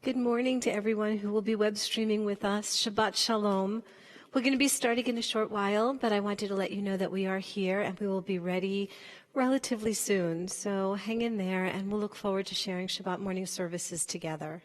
Good morning to everyone who will be web streaming with us. Shabbat Shalom. We're going to be starting in a short while, but I wanted to let you know that we are here and we will be ready relatively soon. So hang in there and we'll look forward to sharing Shabbat morning services together.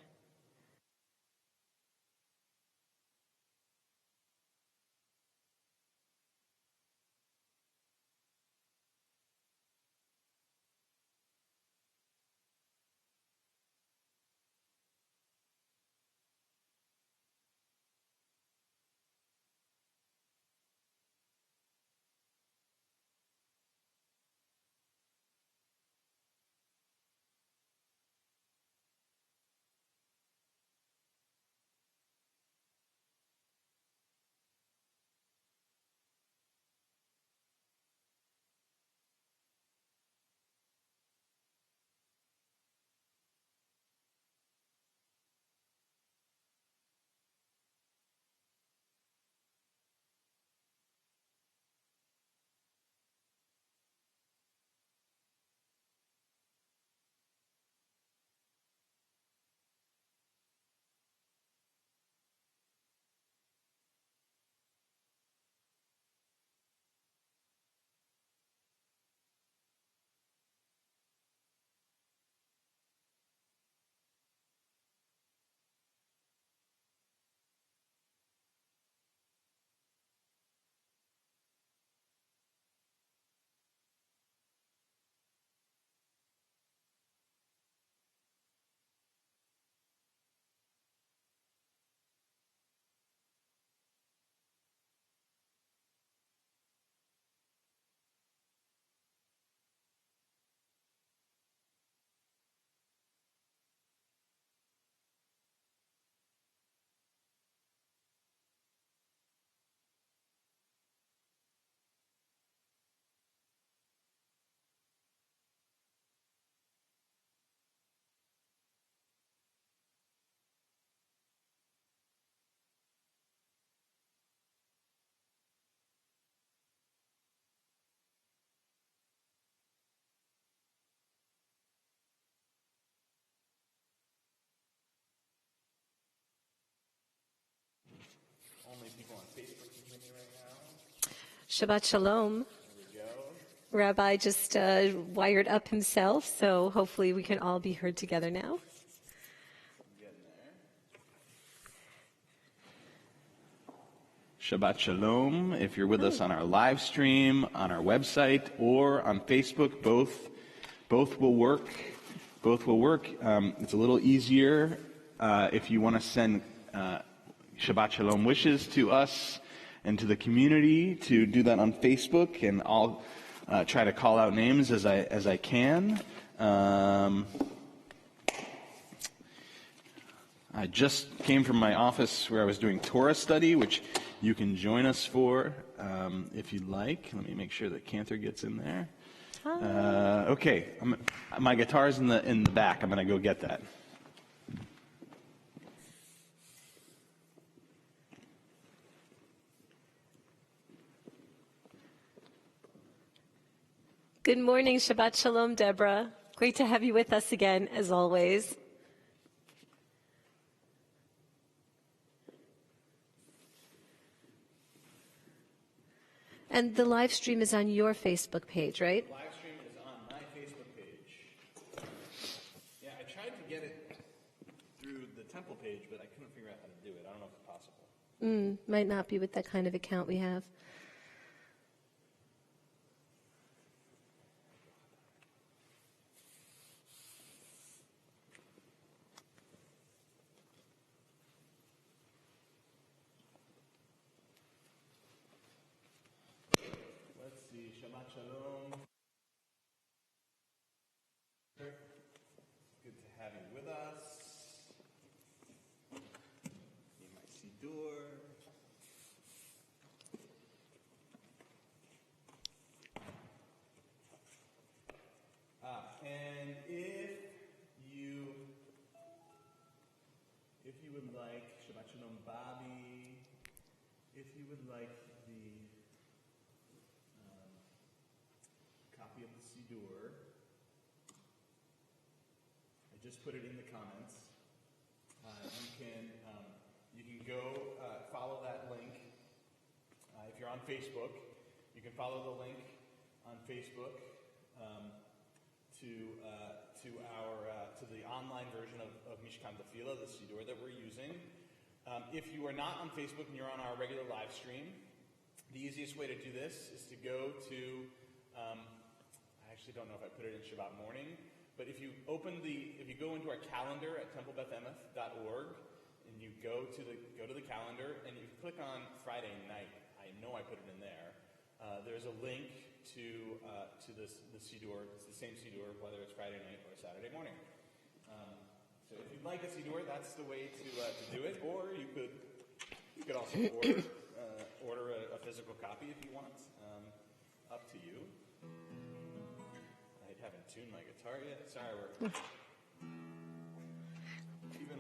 Only people on Facebook can hear me right now. Shabbat Shalom. There we go. Rabbi just wired up himself, so hopefully we can all be heard together now. I'm getting there. Shabbat Shalom. If you're with us on our live stream, on our website, or on Facebook, both will work. Both will work. It's a little easier if you want to send Shabbat Shalom wishes to us and to the community to do that on Facebook, and I'll try to call out names as I can. I just came from my office where I was doing Torah study, which you can join us for if you'd like. Let me make sure that Cantor gets in there. Okay, my guitar's in the back. I'm going to go get that. Good morning, Shabbat Shalom, Deborah. Great to have you with us again, as always. And the live stream is on your Facebook page, right? The live stream is on my Facebook page. Yeah, I tried to get it through the temple page, but I couldn't figure out how to do it. I don't know if it's possible. Might not be with that kind of account we have. Let's see. Shabbat Shalom. Good to have you with us. You might see Door. And if you would like Shabbat Shalom Bobby, if you would like the copy of the Siddur, I just put it in the comments. you can go follow that link. If you're on Facebook, you can follow the link on Facebook to the online version of Mishkan Tefillah, the Siddur that we're using. If you are not on Facebook and you're on our regular live stream, the easiest way to do this is to go to, I actually don't know if I put it in Shabbat morning, but if you go into our calendar at templebethemeth.org, and you go to the calendar and you click on Friday night, I know I put it in there. There's a link to the Siddur. It's the same Siddur, whether it's Friday night or Saturday morning. So if you'd like a Siddur, that's the way to do it. Or you could also order a physical copy if you want. Up to you. I haven't tuned my guitar yet. Sorry, we're even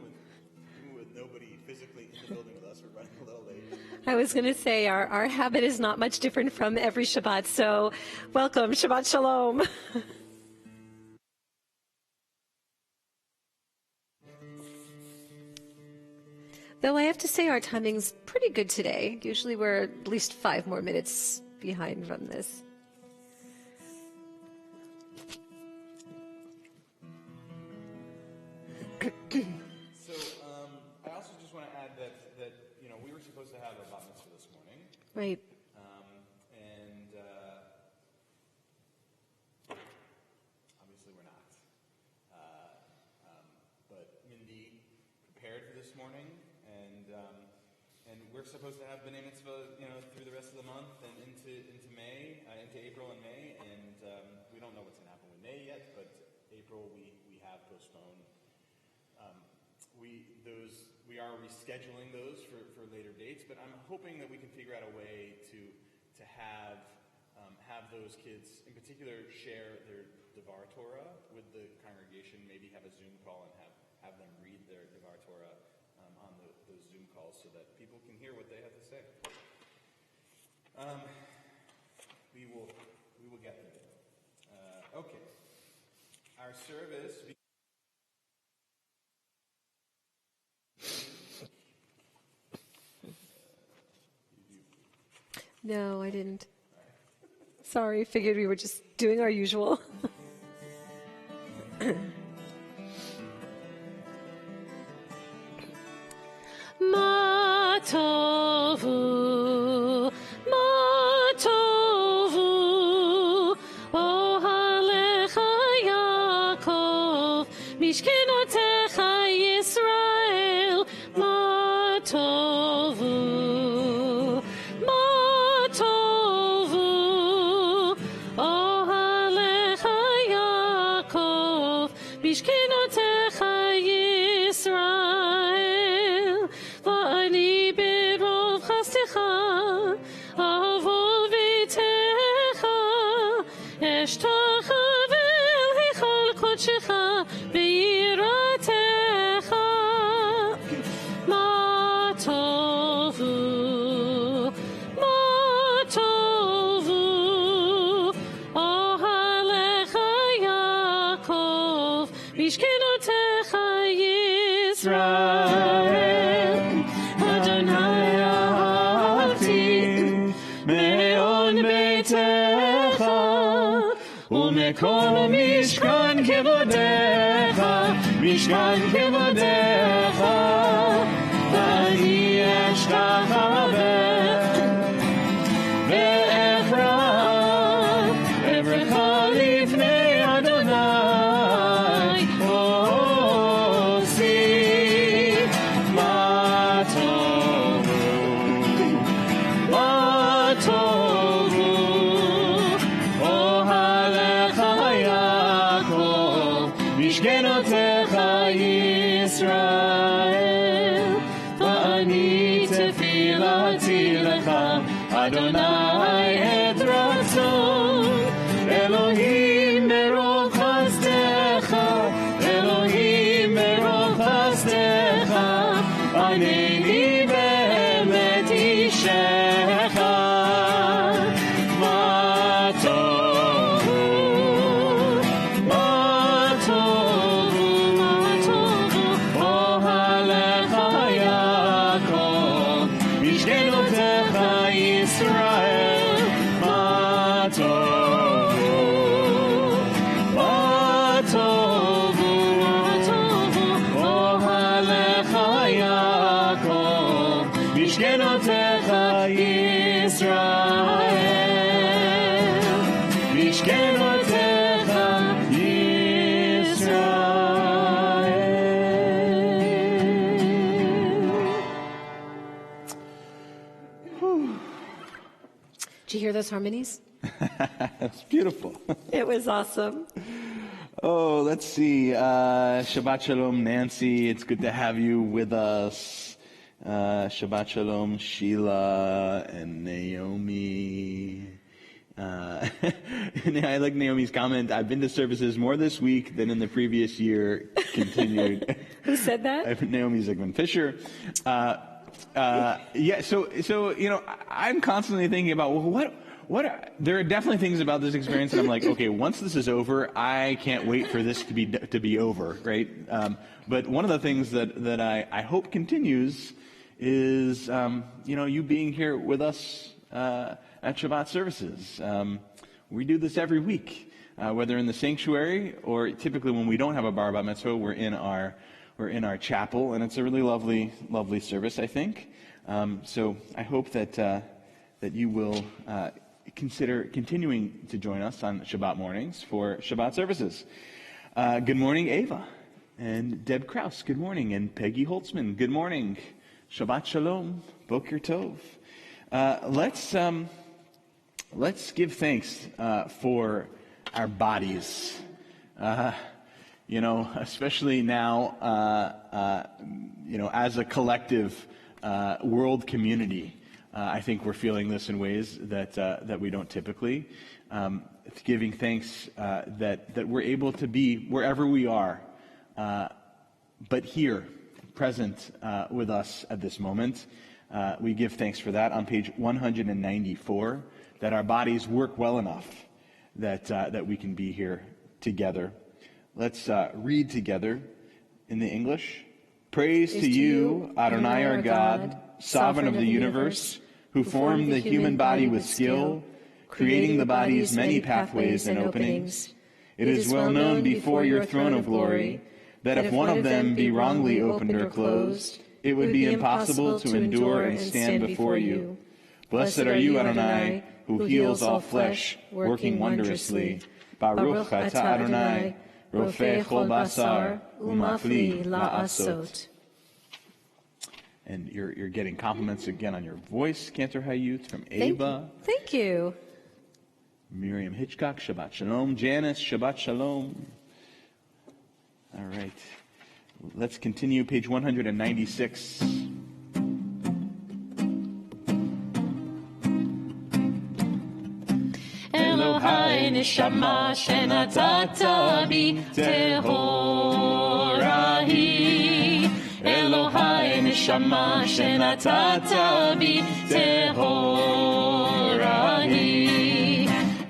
with nobody physically in the building with us, we're running a little late. I was going to say our habit is not much different from every Shabbat. So welcome, Shabbat Shalom. Though I have to say our timing's pretty good today. Usually we're at least 5 more minutes behind from this. So I also just want to add that we were supposed to have a bat mitzvah this morning. Right. And obviously we're not. But Mindy prepared for this morning, and we're supposed to have B'nai Mitzvah, through the rest of the month and into May, into April and May, and we don't know what's going to happen with May yet, but April we have postponed. We are rescheduling those for later dates, but I'm hoping that we can figure out a way to have those kids, in particular, share their Devar Torah with the congregation. Maybe have a Zoom call and have them read their Devar Torah on those Zoom calls so that people can hear what they have to say. We will get there. Okay, our service. No, I didn't. Sorry, figured we were just doing our usual. Ma tovu, ma tovu, ohalecha Yaakov, mishkenotecha Yisrael, ma tovu. Mishkenotecha Yisrael, v'ani berov chastecha, avol v'techa, eshtacha vel heichal kodshecha, v'yiratecha, ma tovu, ma tovu, ohalecha Yaakov, Mishkenotecha Yisrael, Adonai ahavti, me'on beitecha, u'mekol mishkan kevodecha, v'ani eshtachaveh, ve'efrecha lifnei Adonai, Mishkenotecha Yisrael, v'ani tefilati lecha, Adonai et ratzon, Elohim merov chasdecha, Elohim merov chasdecha, aneni be'emet ishecha, ma tovu, ma tovu, ohalecha Yisrael, ma tovu, ma tovu, ohalecha Yaakov, mishkenotecha Yisrael, mishkenotecha Did you hear those harmonies? That's beautiful. It was awesome. Oh, let's see. Shabbat Shalom, Nancy. It's good to have you with us. Shabbat Shalom, Sheila and Naomi. I like Naomi's comment. I've been to services more this week than in the previous year. Continued. Who said that? Naomi Zygmunt Fisher. Yeah, so I'm constantly thinking about there are definitely things about this experience that I'm like, okay, once this is over, I can't wait for this to be over, right? But one of the things that I hope continues is you being here with us at Shabbat services. We do this every week, whether in the sanctuary or typically when we don't have a bar bat mitzvah, we're in our chapel, and it's a really lovely service, I think. So I hope that you will consider continuing to join us on Shabbat mornings for Shabbat services. Good morning, Ava and Deb Kraus. Good morning, and Peggy Holtzman. Good morning. Shabbat Shalom. Boker Tov. Let's give thanks for our bodies. Especially now, as a collective world community, I think we're feeling this in ways that we don't typically. Giving thanks that we're able to be wherever we are, but here, present with us at this moment. We give thanks for that on page 194, that our bodies work well enough that we can be here together. Let's read together in the English. Praise to you, Adonai our God, sovereign of the universe, who formed the human body with skill, creating the body's many pathways and openings. It is well known before your throne of glory that if one of them be wrongly opened or closed, it would be impossible to endure and stand before you. Blessed are you, Adonai, who heals all flesh, working wondrously. Baruch atah Adonai, Rofei chol basar, umafli la'asot. And you're getting compliments again on your voice, Cantor Hayut, from Ava. Thank you. Miriam Hitchcock, Shabbat Shalom. Janice, Shabbat Shalom. All right. Let's continue, page 196. Elohai neshama shenatata bi tehorahi. Elohai neshama shenatata bi tehorahi.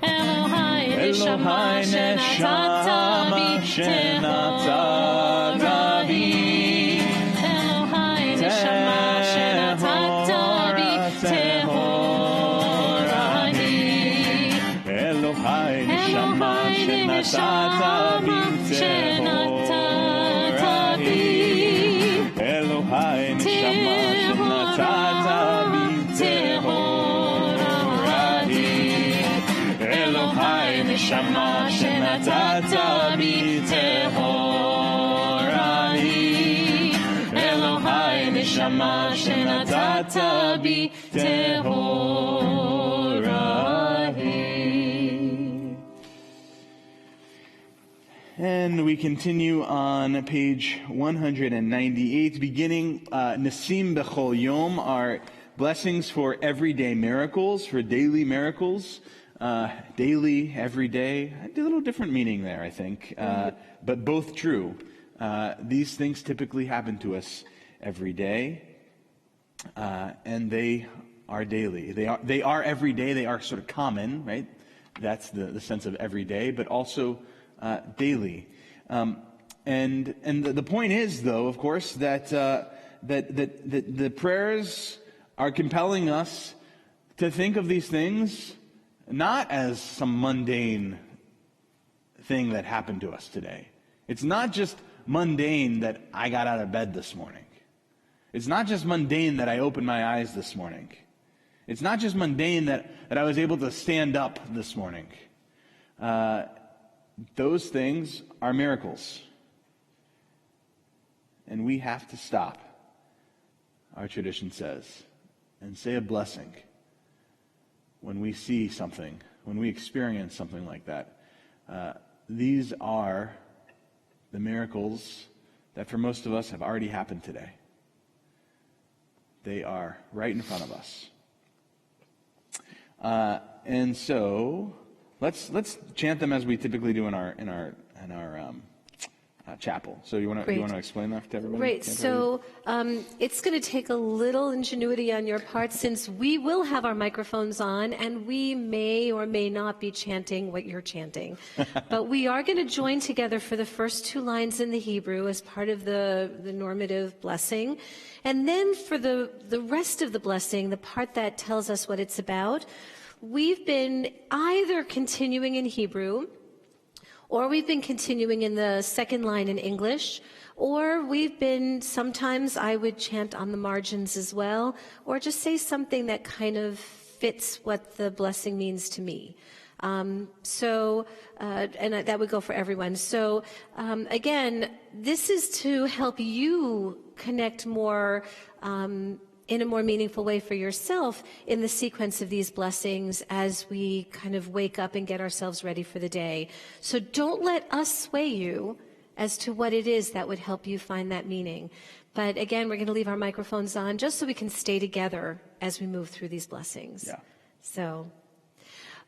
Elohai neshama shenatata bi tehorahi. Elohai neshama shenatata bi tehorahi. Elohai neshama shenatata bi tehorahi. Elohai neshama shenatata bi tehorahi. Elohai neshama shenatata bi tehorahi. Elohai neshama shenatata bi tehorahi. And we continue on page 198, beginning Nasim Bechol Yom, our blessings for everyday miracles, for daily miracles. Daily, every day, a little different meaning there, I think, but both true. These things typically happen to us every day, and they are daily. They are every day. They are sort of common, right? That's the sense of every day, but also daily. And the point is, though, of course, that the prayers are compelling us to think of these things not as some mundane thing that happened to us today. It's not just mundane that I got out of bed this morning. It's not just mundane that I opened my eyes this morning. It's not just mundane that I was able to stand up this morning. Those things are miracles. And we have to stop, our tradition says, and say a blessing when we see something, when we experience something like that. These are the miracles that for most of us have already happened today. They are right in front of us. And so let's chant them as we typically do in our chapel. So you want to explain that to everybody? Great. So it's going to take a little ingenuity on your part, since we will have our microphones on, and we may or may not be chanting what you're chanting. But we are going to join together for the first two lines in the Hebrew as part of the normative blessing. And then for the rest of the blessing, the part that tells us what it's about, we've been either continuing in Hebrew, or we've been continuing in the second line in English, or sometimes I would chant on the margins as well, or just say something that kind of fits what the blessing means to me. And that would go for everyone. So again, this is to help you connect more in a more meaningful way for yourself in the sequence of these blessings as we kind of wake up and get ourselves ready for the day. So don't let us sway you as to what it is that would help you find that meaning. But again, we're going to leave our microphones on just so we can stay together as we move through these blessings. Yeah. So,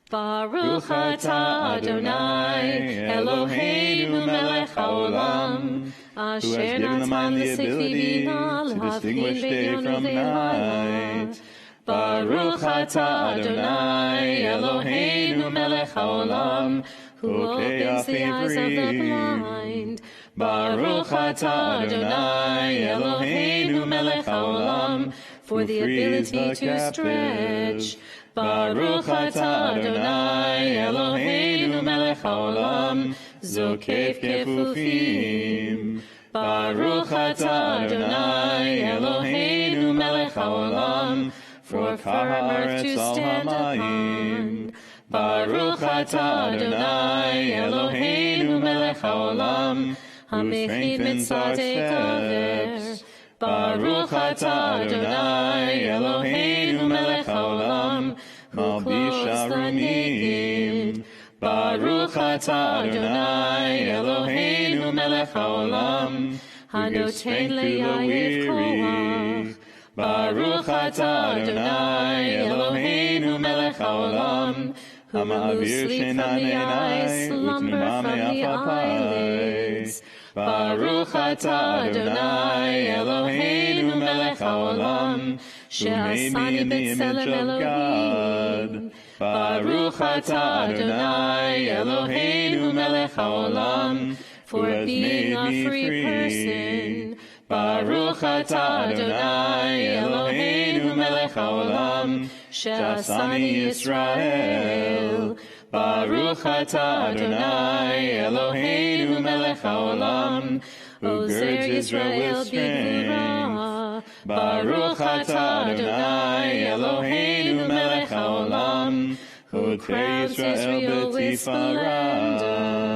Baruch atah Adonai Eloheinu melech haolam, asher natan l'sefirina l'havhin day from night. Baruch atah Adonai Eloheinu melech haolam, who opens the eyes of the blind. Baruch atah Adonai Eloheinu melech haolam, for the ability to stretch. Baruch atah Adonai Eloheinu melech haolam, zokef kefufim. Baruch atah Adonai Eloheinu melech haolam, for firm to stand upon. Baruch atah Adonai Eloheinu melech haolam, hamechin mitzadei kaver. Baruch atah Adonai Eloheinu melech haolam, who clothes the naked. Baruch atah Adonai Eloheinu melech haolam, hanoten le'yayiv koach. Baruch atah Adonai Eloheinu melech haolam, who removes sleep from the eyes, slumber from the eyelids. Baruch atah Adonai Eloheinu melech haolam, she'asani b'tselem Elohim. Baruch atah Adonai Eloheinu melech haolam, for being a free person. Baruch atah Adonai Eloheinu melech haolam, she'asani Yisrael. Baruch atah Adonai Eloheinu melech haolam, ozer Yisrael b'gvura. Baruch atah Adonai Eloheinu melech haolam, who crowns Israel with splendor.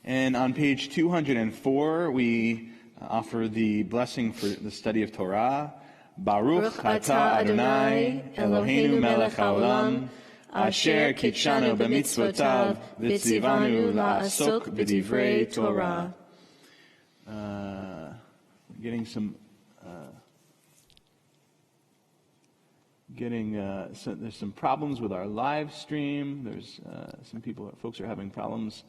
And on page 204, we offer the blessing for the study of Torah. Baruch atah Adonai Eloheinu melech haolam, asher kitshanu b'mitzvotav v'tzivanu la'asok b'divrei Torah. Getting some, there's some problems with our live stream. There's folks are having problems.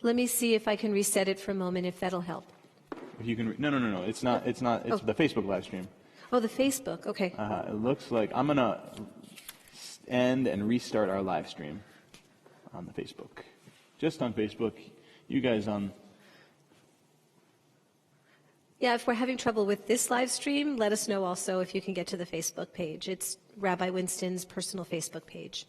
Let me see if I can reset it for a moment, if that'll help. If you can, no. It's not. It's the Facebook live stream. Oh, the Facebook. Okay. It looks like I'm gonna end and restart our live stream on the Facebook. Just on Facebook. You guys on. Yeah, if we're having trouble with this live stream, let us know also if you can get to the Facebook page. It's Rabbi Winston's personal Facebook page.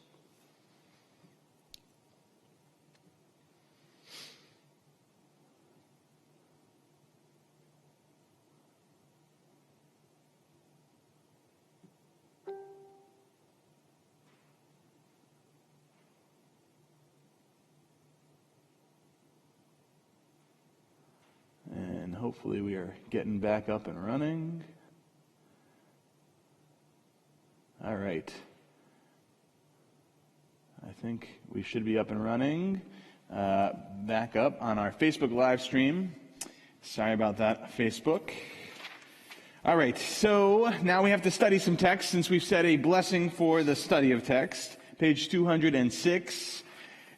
And hopefully we are getting back up and running. All right. I think we should be up and running. Back up on our Facebook live stream. Sorry about that, Facebook. All right, so now we have to study some text since we've said a blessing for the study of text. Page 206.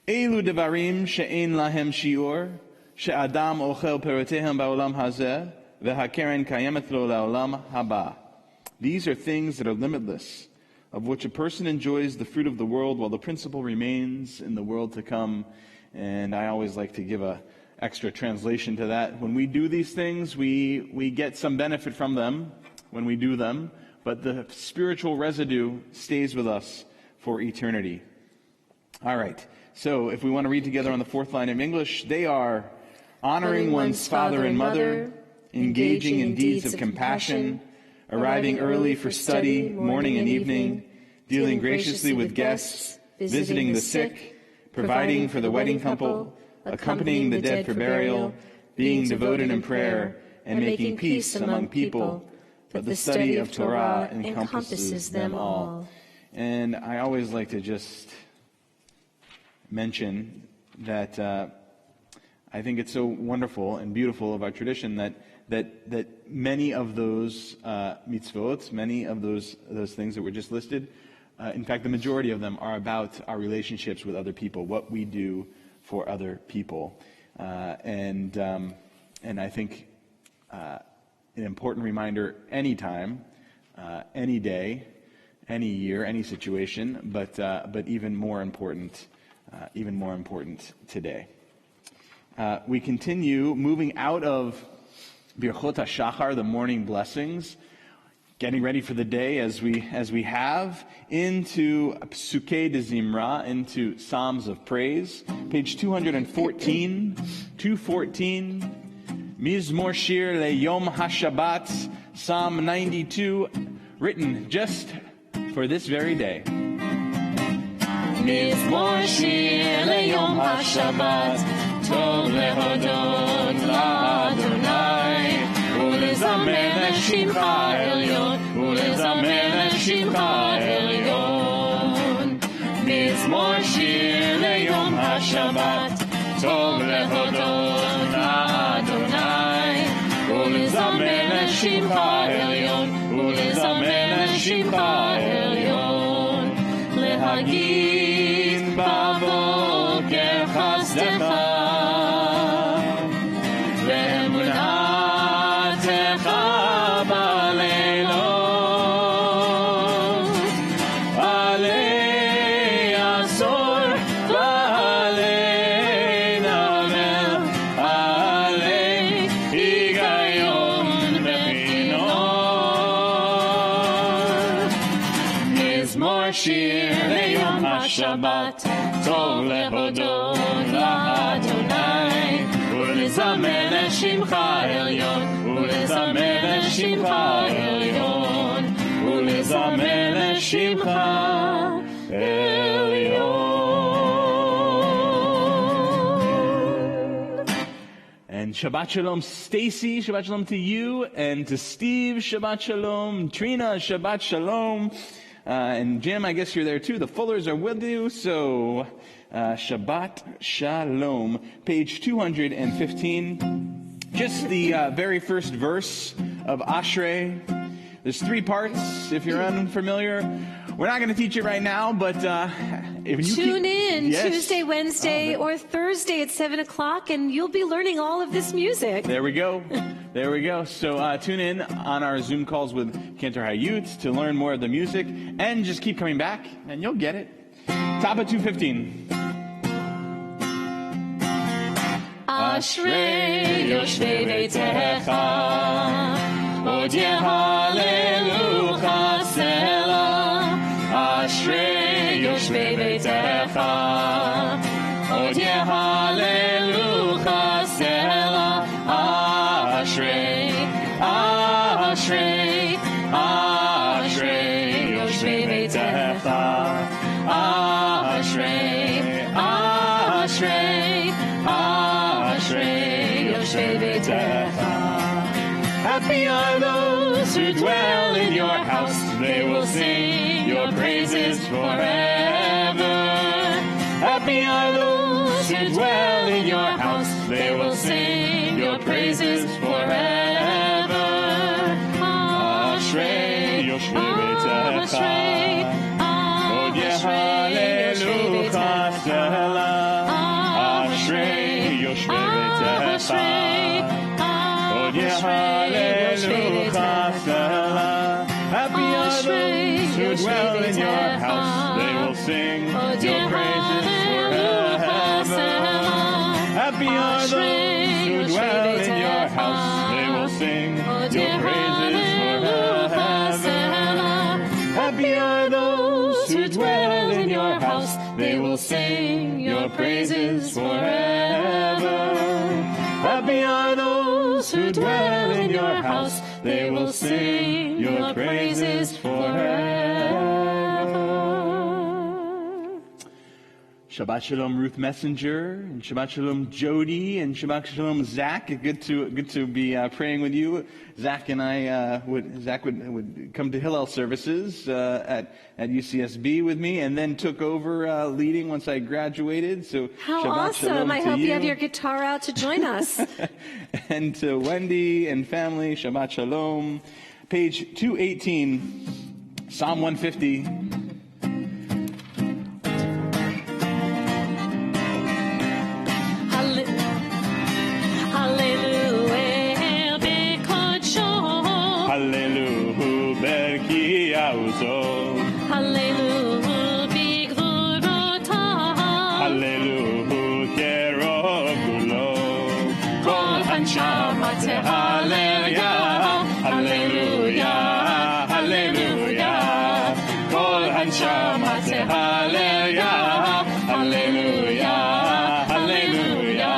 Elu devarim she'en lahem shiur. she'adam ochel perotehem ba'olam hazeh, ve'hakeren kayemet lo la'olam haba. These are things that are limitless, of which a person enjoys the fruit of the world while the principle remains in the world to come. And I always like to give a extra translation to that. When we do these things, we get some benefit from them when we do them, but the spiritual residue stays with us for eternity. All right, so if we want to read together on the fourth line of English, they are honoring one's father and mother, engaging in deeds of compassion, arriving early for study, morning and evening, dealing graciously with guests, visiting the sick, providing for the wedding couple, accompanying the dead for burial, being devoted in prayer, and making peace among people. But the study of Torah encompasses them all. And I always like to just mention that I think it's so wonderful and beautiful of our tradition that many of those mitzvot, many of those things that were just listed, in fact, the majority of them are about our relationships with other people, what we do for other people, and I think an important reminder anytime, any day, any year, any situation, but even more important today. We continue moving out of Birchot HaShachar, the morning blessings, getting ready for the day as we have, into Psukei de Zimra, into Psalms of Praise. Page 214, 214, Mizmor Shir LeYom HaShabbat, Psalm 92, written just for this very day. מזמור שיר ליום השבת, טוב להודות לאדוני, ולזמר לשמך העליון, ולזמר לשמך העליון. מזמור שיר ליום השבת, טוב להודות לאדוני, ולזמר לשמך העליון, ולזמר לשמך העליון. להגיד בבוקר חסדך ואמונתך בלילות, עלי עשור ועלי נמר, עלי היגיון ובחינות. מזמור שיר ליום השבת, טוב להודות לאדוני, ולזמר לשמך העליון, ולזמר לשמך העליון, ולזמר לשמך העליון. And Shabbat Shalom, Stacy, Shabbat Shalom to you, and to Steve, Shabbat Shalom, Trina, Shabbat Shalom, and Jim, I guess you're there too. The Fullers are with you, so Shabbat Shalom, page 215. Just the very first verse of Ashrei. There's 3 parts, if you're unfamiliar. We're not going to teach it right now, but if you Tune in Yes. Tuesday, Wednesday, or Thursday at 7 o'clock, and you'll be learning all of this music. There we go. There we go. So tune in on our Zoom calls with Cantor Hayut to learn more of the music, and just keep coming back, and you'll get it. Top of 215. אשרי יושבי ביתך, הודיה הללוכה סלע, אשרי יושבי ביתך, הודיה הללוכה סלע, אשרי, אשרי, אשרי יושבי ביתך, אשרי, אשרי, אשרי יושבי ביתך. Happy are those who dwell in your house, they will sing your praises forever. Happy are those who dwell in your house, they will sing your praises forever. Ashrei yoshvei beitecha, hodeh halelucha sela. Ashrei yoshvei beitecha, hodeh halelucha sela. Happy are those who dwell in your house, they will sing your praises forever. Happy are those who dwell in your house, they will sing your praises forever. Happy are those who dwell in your house, they will sing your praises forever. Happy are those who dwell in your house, they will sing your praises forever. Shabbat Shalom, Ruth Messenger, and Shabbat Shalom, Jody, and Shabbat Shalom, Zach. Good to be praying with you. Zach and I would come to Hillel services at UCSB with me, and then took over leading once I graduated. So How Shabbat awesome! Shalom I to hope you have your guitar out to join us. And to Wendy and family, Shabbat Shalom. Page 218, Psalm 150. Hallelujah, Berki Auzo. Hallelujah, Big Vurota. Hallelujah, Kerogulo. Kol Hanshamate Hallelujah. Hallelujah, Hallelujah. Kol Hanshamate Hallelujah. Hallelujah, Hallelujah.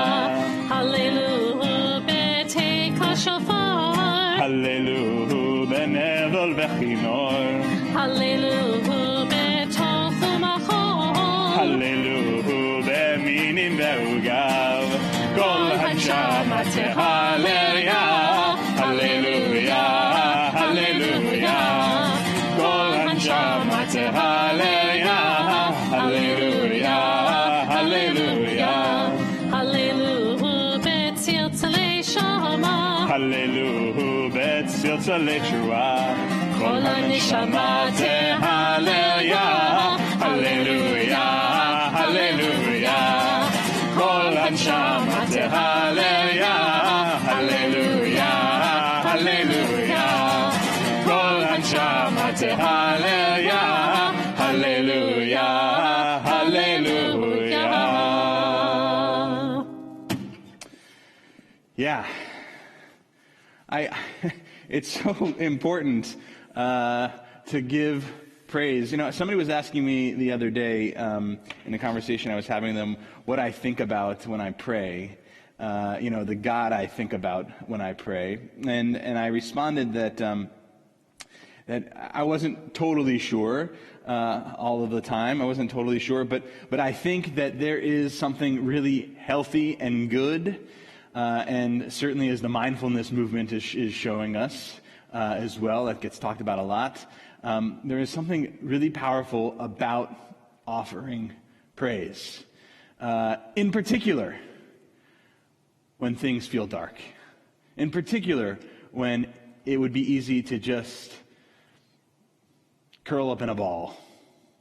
Hallelujah, Bete Kashafar. Hallelujah, Benevel Bechinor. Hallelujah, Betol Chumachor. Hallelujah, Beminim Beugav. Kol Hanshamate Hallelujah. Hallelujah, Hallelujah. Kol Hanshamate Hallelujah. Hallelujah, Hallelujah. Hallelujah, Betzil Tzalei Shama. Hallelujah, Betzil Tzalei Shua. Kol Hanishamate Hallelujah. Hallelujah, Hallelujah. Kol Hanishamate Hallelujah. Hallelujah, Hallelujah. Kol Hanishamate Hallelujah. Hallelujah, Hallelujah. Yeah. It's so important to give praise. You know, somebody was asking me the other day in a conversation I was having with them what I think about when I pray. The God I think about when I pray, and I responded that I wasn't totally sure all of the time. I wasn't totally sure, but I think that there is something really healthy and good. And certainly as the mindfulness movement is showing us as well, that gets talked about a lot, there is something really powerful about offering praise. In particular, when things feel dark. In particular, when it would be easy to just curl up in a ball.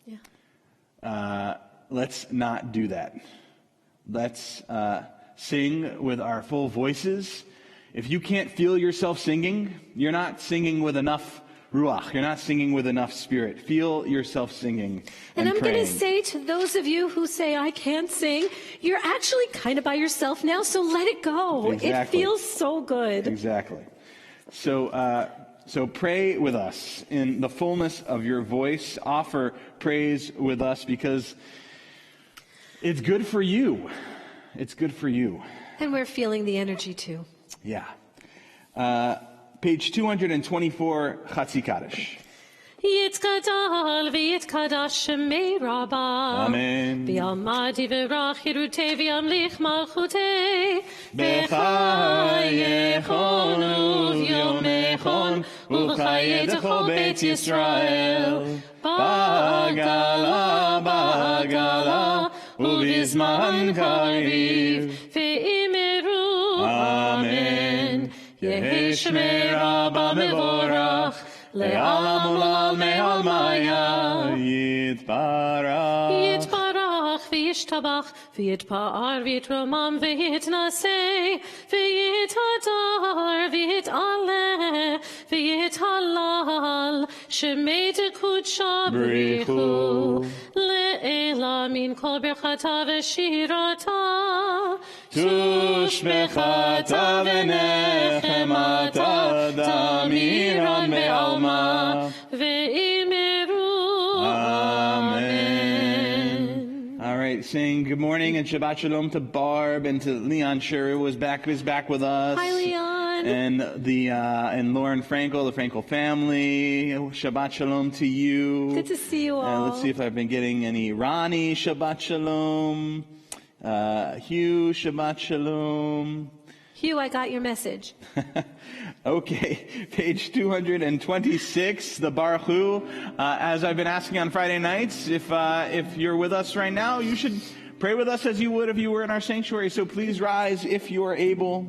Yeah. Let's not do that. Let's sing with our full voices. If you can't feel yourself singing, you're not singing with enough ruach. You're not singing with enough spirit. Feel yourself singing And I'm going praying. to say to those of you who say, I can't sing, you're actually kind of by yourself now, so let it go. Exactly. It feels so good. Exactly. So pray with us in the fullness of your voice. Offer praise with us because it's good for you. It's good for you. And we're feeling the energy too. Yeah. Page 224, Chatzi Kaddish. יתגדל ויתקדש שמי רבה. אמן. ויעמד יברך חירותי וימליך מלכותי. בחייכון וביומכון וחיי דכל בית ישראל. בעגלה, בעגלה, ובזמן קריב. ואמרו אמן. יהי שמי רבה מבורך. לעולם ולעלמי עלמיה יתברך. יתברך וישתבח ויתפאר ויתרומם ויתנשא ויתהדר ויתעלה ויתהלל שמי דקודשה בריחו לעילה מן כל ברכתה ושירתה תושבחתה ונחמתה תמירן בעלמה ואמרו Amen. All right, saying good morning and Shabbat Shalom to Barb and to Leon Sher who is back with us. Hi, Leon. And Lauren Frankel, the Frankel family. Shabbat Shalom to you. Good to see you all. Let's see if I've been getting any. Ronnie, Shabbat Shalom. Hugh, Shabbat Shalom. Hugh, I got your message. Okay, page 226, the Baruch Hu. As I've been asking on Friday nights, if you're with us right now, you should pray with us as you would if you were in our sanctuary. So please rise if you are able.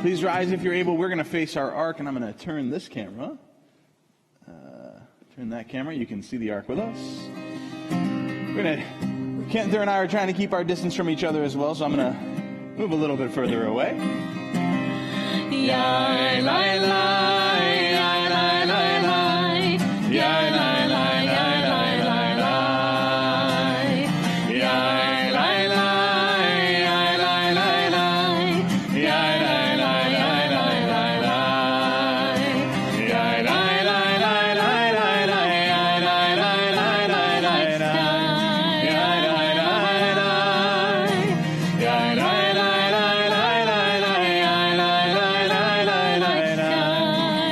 Please rise if you're able. We're going to face our ark, and I'm going to turn this camera. Turn that camera. You can see the ark with us. Kent and I are trying to keep our distance from each other as well, so I'm going to move a little bit further away. Yai, lai, lai, yai, lai, lai, lai. Yai, lai, lai, yai, lai, lai, lai. Yai, lai, lai, yai, lai, lai, lai. Yai, lai, lai, yai, lai, lai, lai. Yai, lai, lai, lai, lai, lai, lai. Yai, lai, lai, lai, lai, lai, lai. Yai, lai, lai, lai. Yai, lai, lai, lai, lai, lai, lai.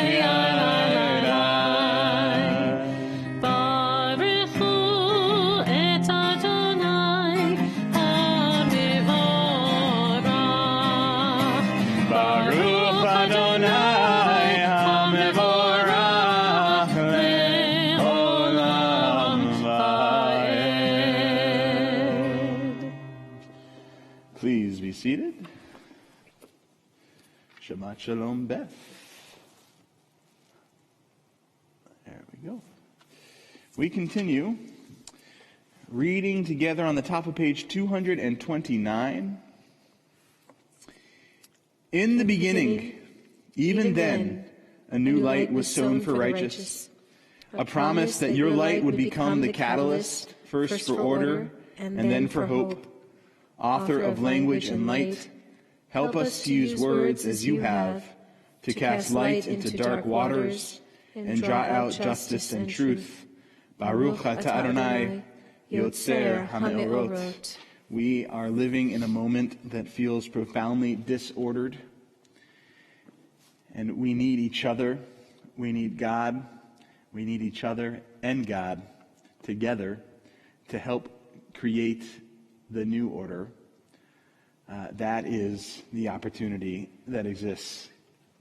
Yai, lai, lai. Please be seated. Shabbat Shalom, Beth. There we go. We continue reading together on the top of page 229. In the beginning, even then, a new light was sown for righteous. A promise that your light would become the catalyst, first for order, and then for hope. Author of language and light, help us to use words as you have, to cast light into dark waters, and draw out justice and truth. Baruch atah Adonai, Yotzer HaMeorot. We are living in a moment that feels profoundly disordered, and we need each other. We need God. We need each other and God together to help create the new order. That is the opportunity that exists,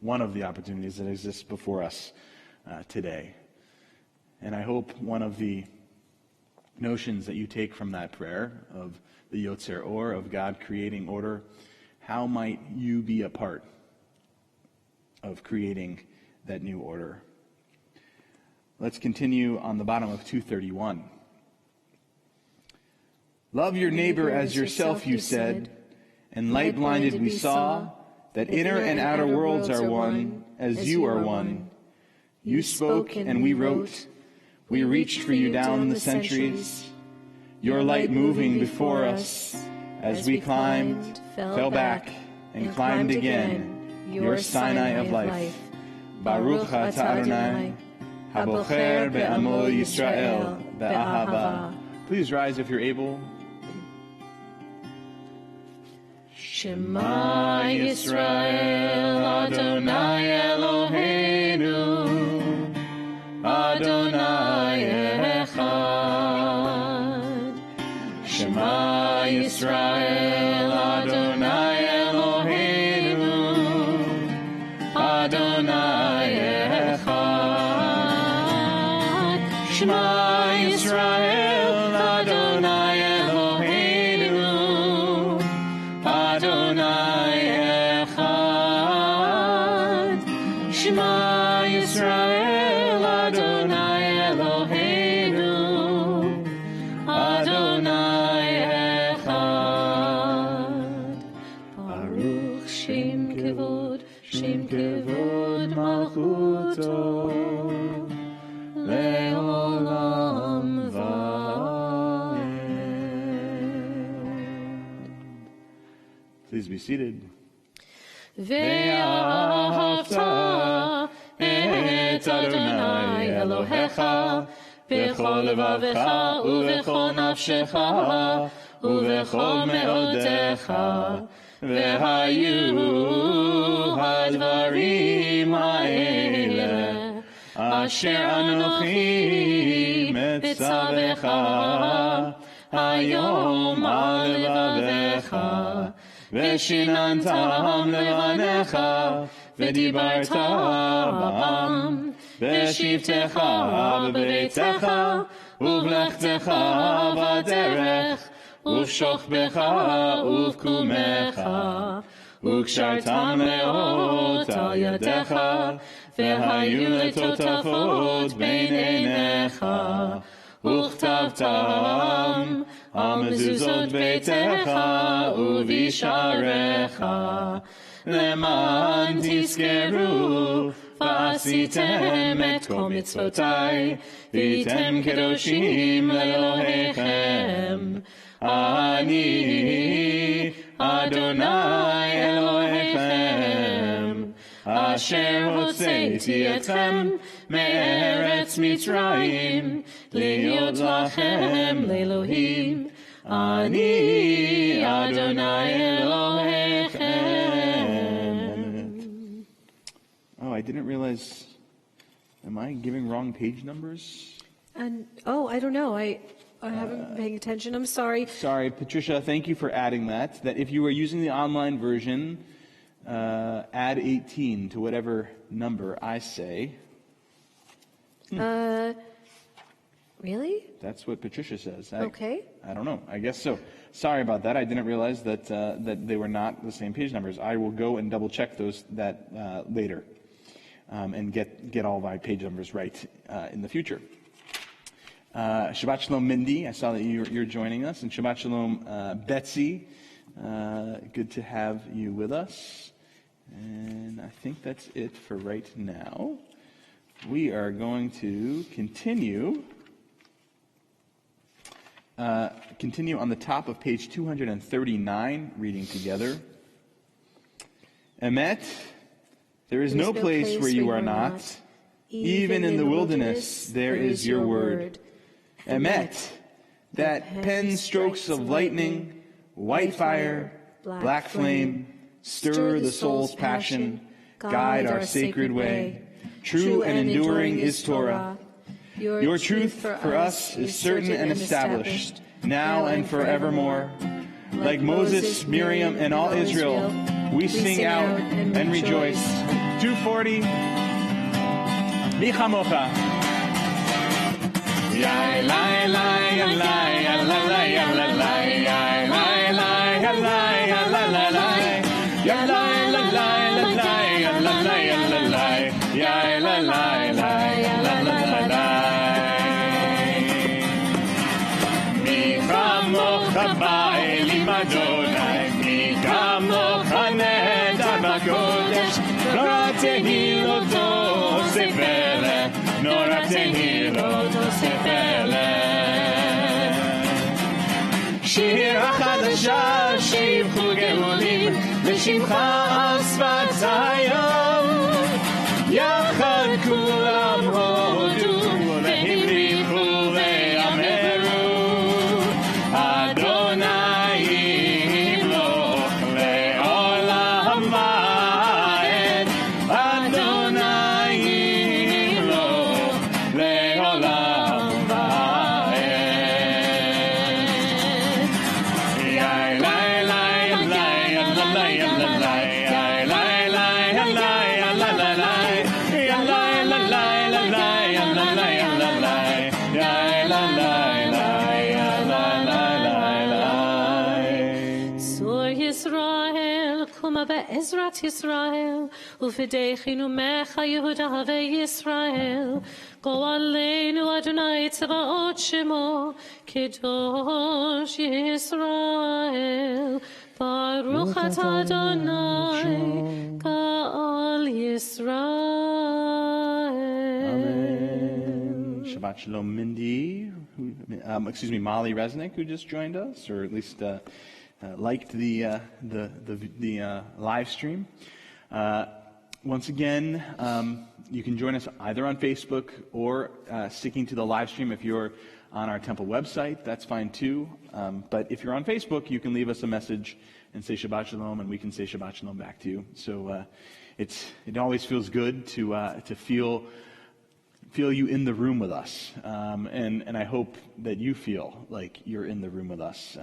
one of the opportunities that exists before us today. And I hope one of the notions that you take from that prayer of the Yotzer Or, of God creating order, how might you be a part of creating that new order? Let's continue on the bottom of 231. Love your neighbor as yourself, you said, and light blinded we saw that inner and outer worlds are one, as you are one. You spoke and we wrote. We reached for you down the centuries. Your light moving before us. As we climbed, fell back, and climbed again. Your Sinai of life. Baruch atah Adonai, habocher be'amo Yisrael be'ahava. Please rise if you're able. Shema Yisrael, Adonai Eloheinu, Adonai Echad. Shema Yisrael, Adonai Eloheinu, Adonai Echad. Shema Yisrael, Adonai Eloheinu, Adonai Echad. Shema Yisrael, Adonai Eloheinu, Adonai Echad. Baruch Shem Kevod Malchuto, Le'olam Va'ed. Please be seated. Ve'ahavta et Adonai Elohecha b'chol levavecha u'b'chol nafshecha u'b'chol me'odecha ve'hayu hadvarim ha'ele asher anochi metzavecha hayom al levavecha ושיננתם לבניך, ודיברת בם, בשבתך בביתך, ובלכתך בדרך, ובשוכבך ובקומך, וקשרתם לאות על ידיך, והיו לטוטפות בין עיניך, וכתבתם המזוזות ביתך ובשעריך, למען תזכרו ועשיתם את כל מצוותיי, והייתם קדושים לאלוהיכם. אני אדוני אלוהיכם, אשר הוצאתי אתכם מארץ מצרים, להיות לכם לאלוהים. אני אדוני אלוהיכם. Oh, I didn't realize. Am I giving wrong page numbers? And I don't know. I haven't been paying attention. I'm sorry. Sorry, Patricia. Thank you for adding that. That if you were using the online version, add 18 to whatever number I say. Really? That's what Patricia says. Okay. I don't know. I guess so. Sorry about that. I didn't realize that that they were not the same page numbers. I will go and double check that later, and get all my page numbers right in the future. Shabbat Shalom, Mindy. I saw that you're joining us, and Shabbat Shalom, Betsy. Good to have you with us. And I think that's it for right now. We are going to continue on the top of page 239, reading together. Emet, there is no place where you are not. Even in the wilderness, there is your word. Emet, that pen strokes of lightning, white fire, black flame, stir the soul's passion, guide our sacred way. True and enduring is Torah. Your truth for us is certain and established, now and forevermore. Like Moses, Miriam, and all Israel, we sing out and rejoice. 240. Mi chamocha. Ya la la ya la ya la la ya la la ya la la ya la ya la la la ya la la la la ya la la ya la la ya la la la ya la la la. Mi chamocha ba'elim Adonai, mi chamocha nehedar b'kodesh, lo tehilot sefer. שיבחו גאולים לשמך על שפתיים יחד כולם הודו והמליכו ואמרו אדוני ימלוך לעולם ועד אדוני ימלוך לעולם ועד בעזרת ישראל, ופדחנו ממך יהודה וישראל, גואלנו אדוני צבאות שמו, קדוש ישראל, ברוך אתה אדוני, גאל ישראל. Shabbat Shalom, Mindy. Molly Resnick, who just joined us, or at least liked the live stream. Once again, you can join us either on Facebook or sticking to the live stream if you're on our temple website. That's fine too. But if you're on Facebook, you can leave us a message and say Shabbat Shalom, and we can say Shabbat Shalom back to you. So it always feels good to feel you in the room with us, and I hope that you feel like you're in the room with us.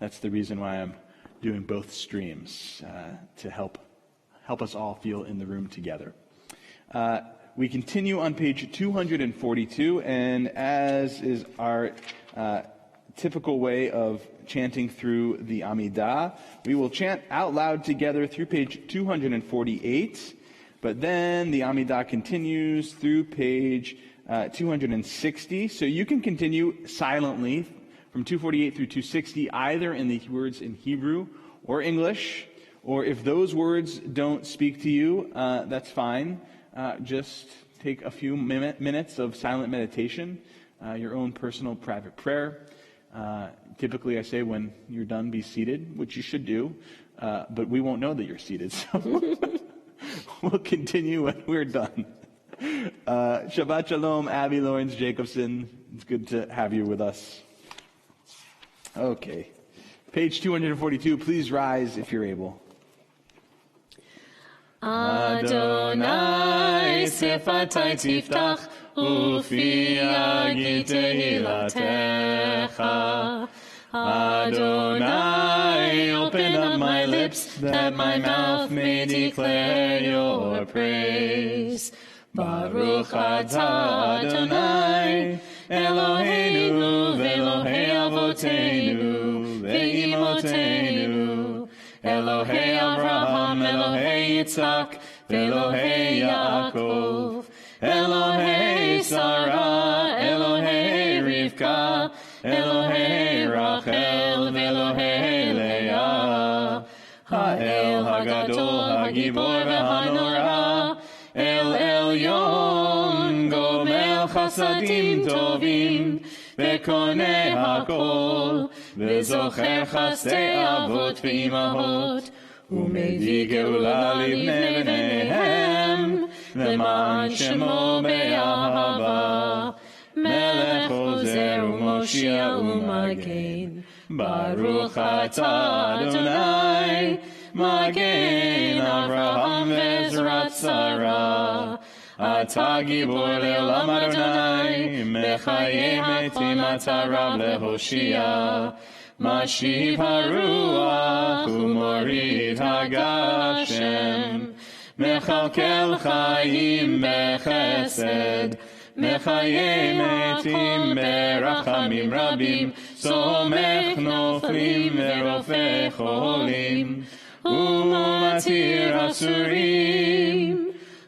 That's the reason why I'm doing both streams, to help us all feel in the room together. We continue on page 242, and as is our typical way of chanting through the Amidah, we will chant out loud together through page 248, but then the Amidah continues through page 260, so you can continue silently from 248 through 260, either in the words in Hebrew or English, or if those words don't speak to you, that's fine. Just take a few minutes of silent meditation, your own personal private prayer. Typically I say when you're done, be seated, which you should do, but we won't know that you're seated, so we'll continue when we're done. Shabbat Shalom, Abby Lawrence Jacobson. It's good to have you with us. Okay. Page 242, please rise if you're able. Adonai sefatai tiftach ufi yagi tehilatecha. Adonai, open up my lips that my mouth may declare your praise. Baruch atah Adonai Eloheinu ve'Elohei avoteinu ve'imoteinu Elohei Avraham, Elohei Yitzhak, ve'Elohei Yaakov Elohei Sarah, Elohei Rivka, Elohei Rachel, ve'Elohei Leah Ha'el Hagadol, Hagibor ve'Hanora El Elyon, Gomel Chasadim Tovim, Ve'koneh HaKol, Ve'zocher Chasdei Avot Ve'imahot, U'mevii Geula Livnei Bneihem, Le'man Shemo Be'ahava, Melech Ozer U'Moshia U'Magen, Baruch atah Adonai, Magen Avraham ve'Ezrat Sarah, Atah Gibor le'olam Adonai, Mechayeh metim atah Rab lehoshia, Mashiv haruach u'morid hagashem, Mechalkel chayim bechesed, Mechayeh metim berachamim rabim, Somech noflim ve'rofeh cholim, U'matir asurim,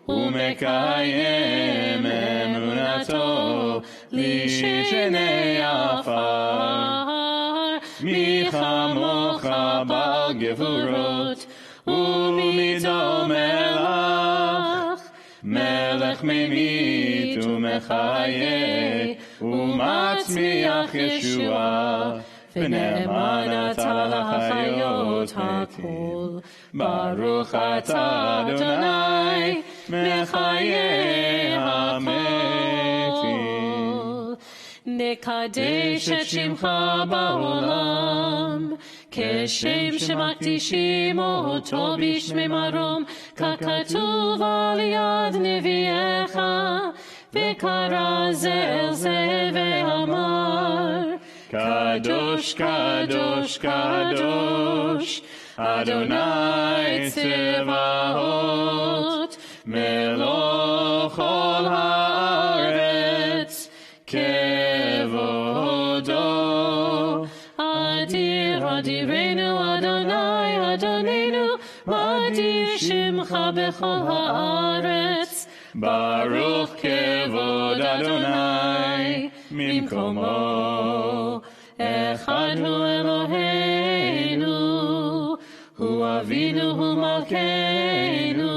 U'mekayem emunato lishenei afar, Michamocha bal gevurot, U'mido melach, Melech memit u'mechayeh, U'matzmiach Yeshua, ונאמן אתה לחיות הכל. ברוך אתה אדוני מחיי המתים. נקדש את שמך בעולם, כשם שמקדישים אותו בשמי מרום, ככתוב על יד נביאך, וקרא זה אל זה ואמר, קדוש קדוש קדוש אדוני צבאות, מלוך כל הארץ כבודו. אדיר אדירנו אדוני אדוננו, אדיר שמך בכל הארץ, ברוך כבוד אדוני ממקומו. אחד הוא אלוהינו, הוא אבינו, הוא מלכנו,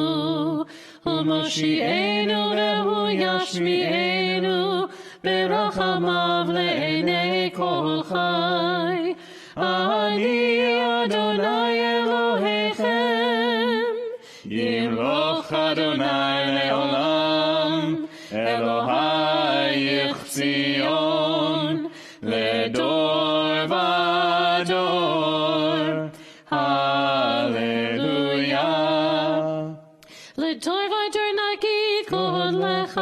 הוא מושיענו והוא ישמיענו, ברחמיו לעיני כל חי. אני אדוני אלוהיכם, ימלוך אדוני לעולם, אלוהי ציון לדור ודור. הללויה. לדור ודור נגיד קודלך,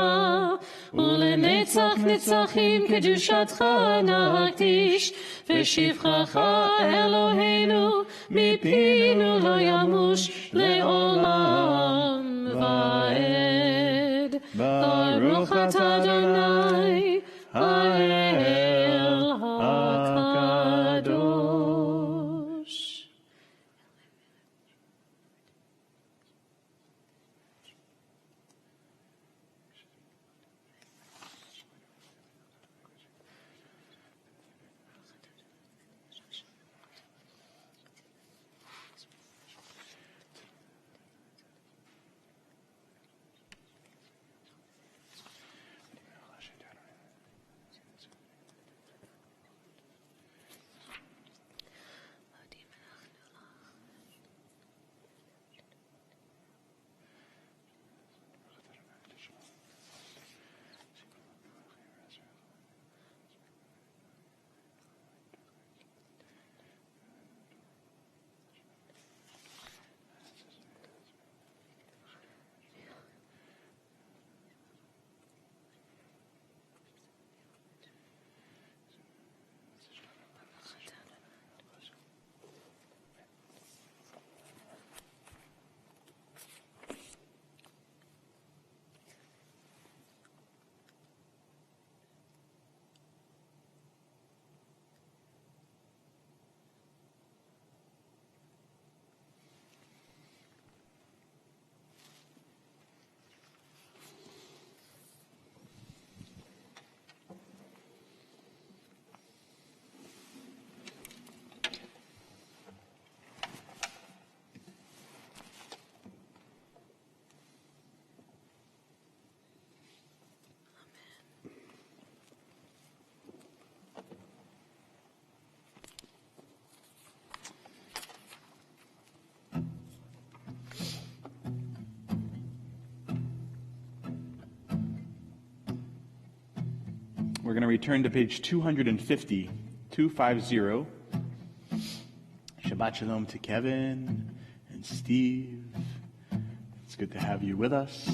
ולנצח נצחים קדושתך נקדיש, ושבחך אלוהינו מפינו לא ימוש לעולם ועד. ברוך אתה אדוני האל הקדוש. We're going to return to page 250, 250. Shabbat Shalom to Kevin and Steve. It's good to have you with us.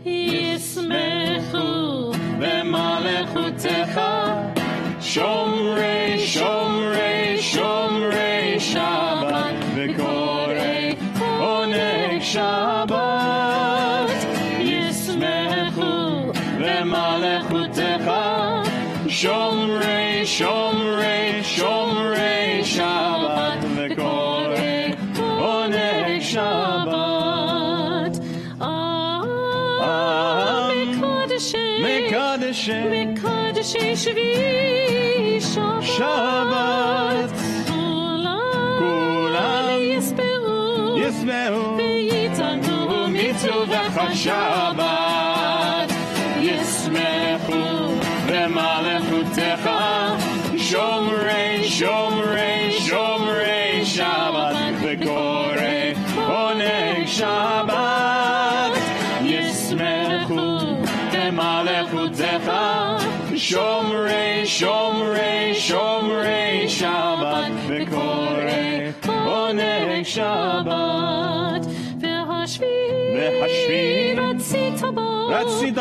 Yismechu v'malechutecha, shomrei, shomrei, shomrei Shabbat, v'korei oneg Shabbat. Yismechu v'malechutecha, shomrei, shomrei, shomrei Shabbat, v'korei oneg Shabbat. Mekadeshei Shvi Shabbat, Kulam Yisme'u V'yitanu Mitzvah Shabbat. Shomrei, Shomrei Shabbat, V'korei Oneg Shabbat, Yismechu Emalechutecha, Shomrei, Shomrei, Shomrei Shabbat, V'korei Oneg Shabbat, V'hashvi רצית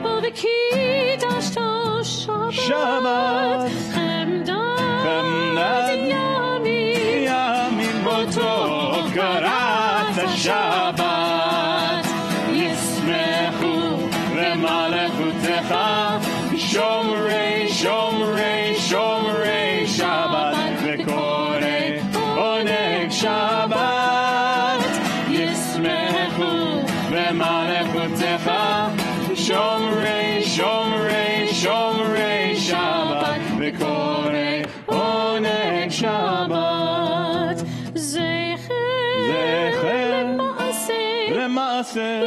בו וקידשת שבת חמדת ימים באותו קראת שבת ישמחו ומלכותך שומרי שומרי שומרי שבת וקורא עונג שבת ישמחו ומלכותך שומרי שומרי שומרי שבת וקורא עונג שבת זכר למעשה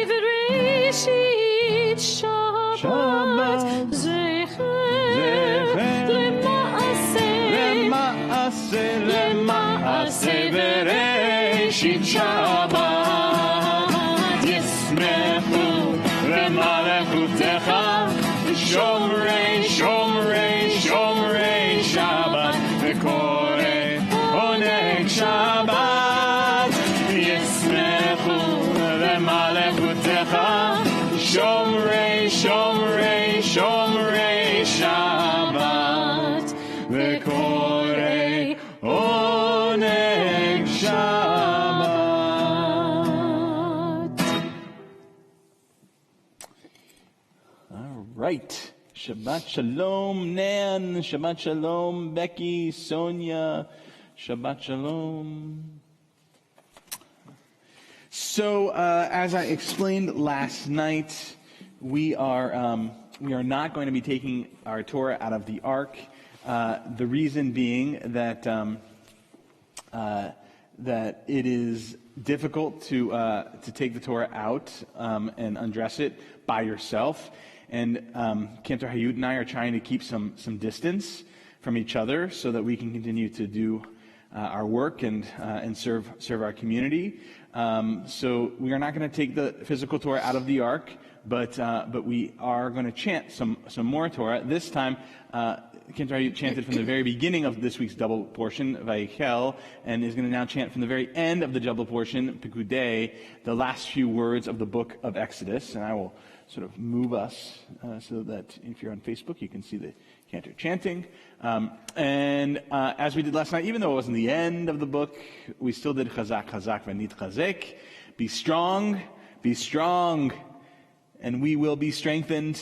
וראשית שבת זכר למעשה וראשית שבת ישמחו ומלכותך שומרי שומרי שומרי שבת וקורא עונג שבת ישמחו ומלכותך שומרי שומרי שומרי שבת וקורא עונג שבת. Right. Shabbat Shalom, Nan. Shabbat Shalom, Becky, Sonia. Shabbat Shalom. So, as I explained last night, we are not going to be taking our Torah out of the Ark. The reason being that that it is difficult to take the Torah out and undress it by yourself. And Cantor Hayut and I are trying to keep some distance from each other so that we can continue to do our work and serve our community. So we are not going to take the physical Torah out of the Ark, but we are going to chant some more Torah. This time, Cantor Hayut chanted from the very beginning of this week's double portion, Vayichel, and is going to now chant from the very end of the double portion, Pekudei, the last few words of the book of Exodus. And I will sort of move us so that if you're on Facebook, you can see the cantor chanting. And as we did last night, even though it wasn't the end of the book, we still did Chazak, Chazak, Vanit Chazek. Be strong, and we will be strengthened.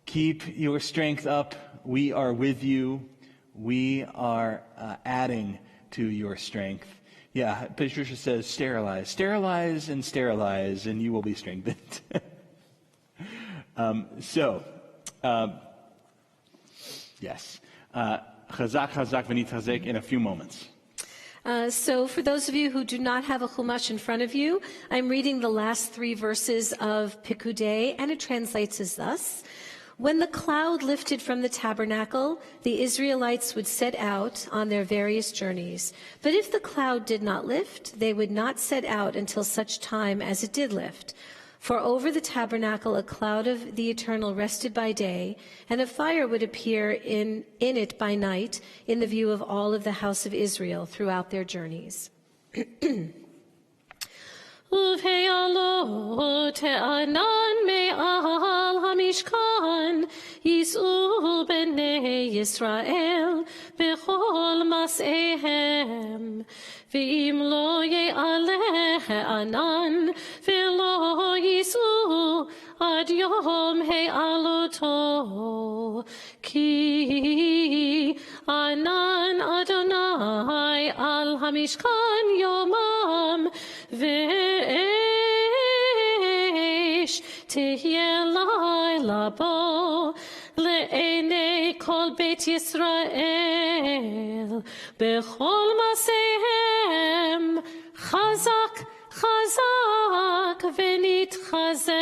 Keep your strength up. We are with you. We are adding to your strength. Yeah, Patricia says sterilize, and you will be strengthened. Yes. Chazak, Chazak, V'nit Chazek in a few moments. So for those of you who do not have a Chumash in front of you, I'm reading the last 3 verses of Pekudei, and it translates as thus. When the cloud lifted from the tabernacle, the Israelites would set out on their various journeys. But if the cloud did not lift, they would not set out until such time as it did lift. For over the tabernacle a cloud of the eternal rested by day, and a fire would appear in it by night, in the view of all of the house of Israel throughout their journeys. ובהעלות הענן מעל המשכן, ייסעו בני ישראל בכל מסעיהם. ואם לא יעלה הענן ולא ייסעו עד יום העלותו, כי ענן אדוני על המשכן יומם, ואש תהיה לילה בו לעיני כל בית ישראל בכל מעשיהם. חזק חזק ונתחזק.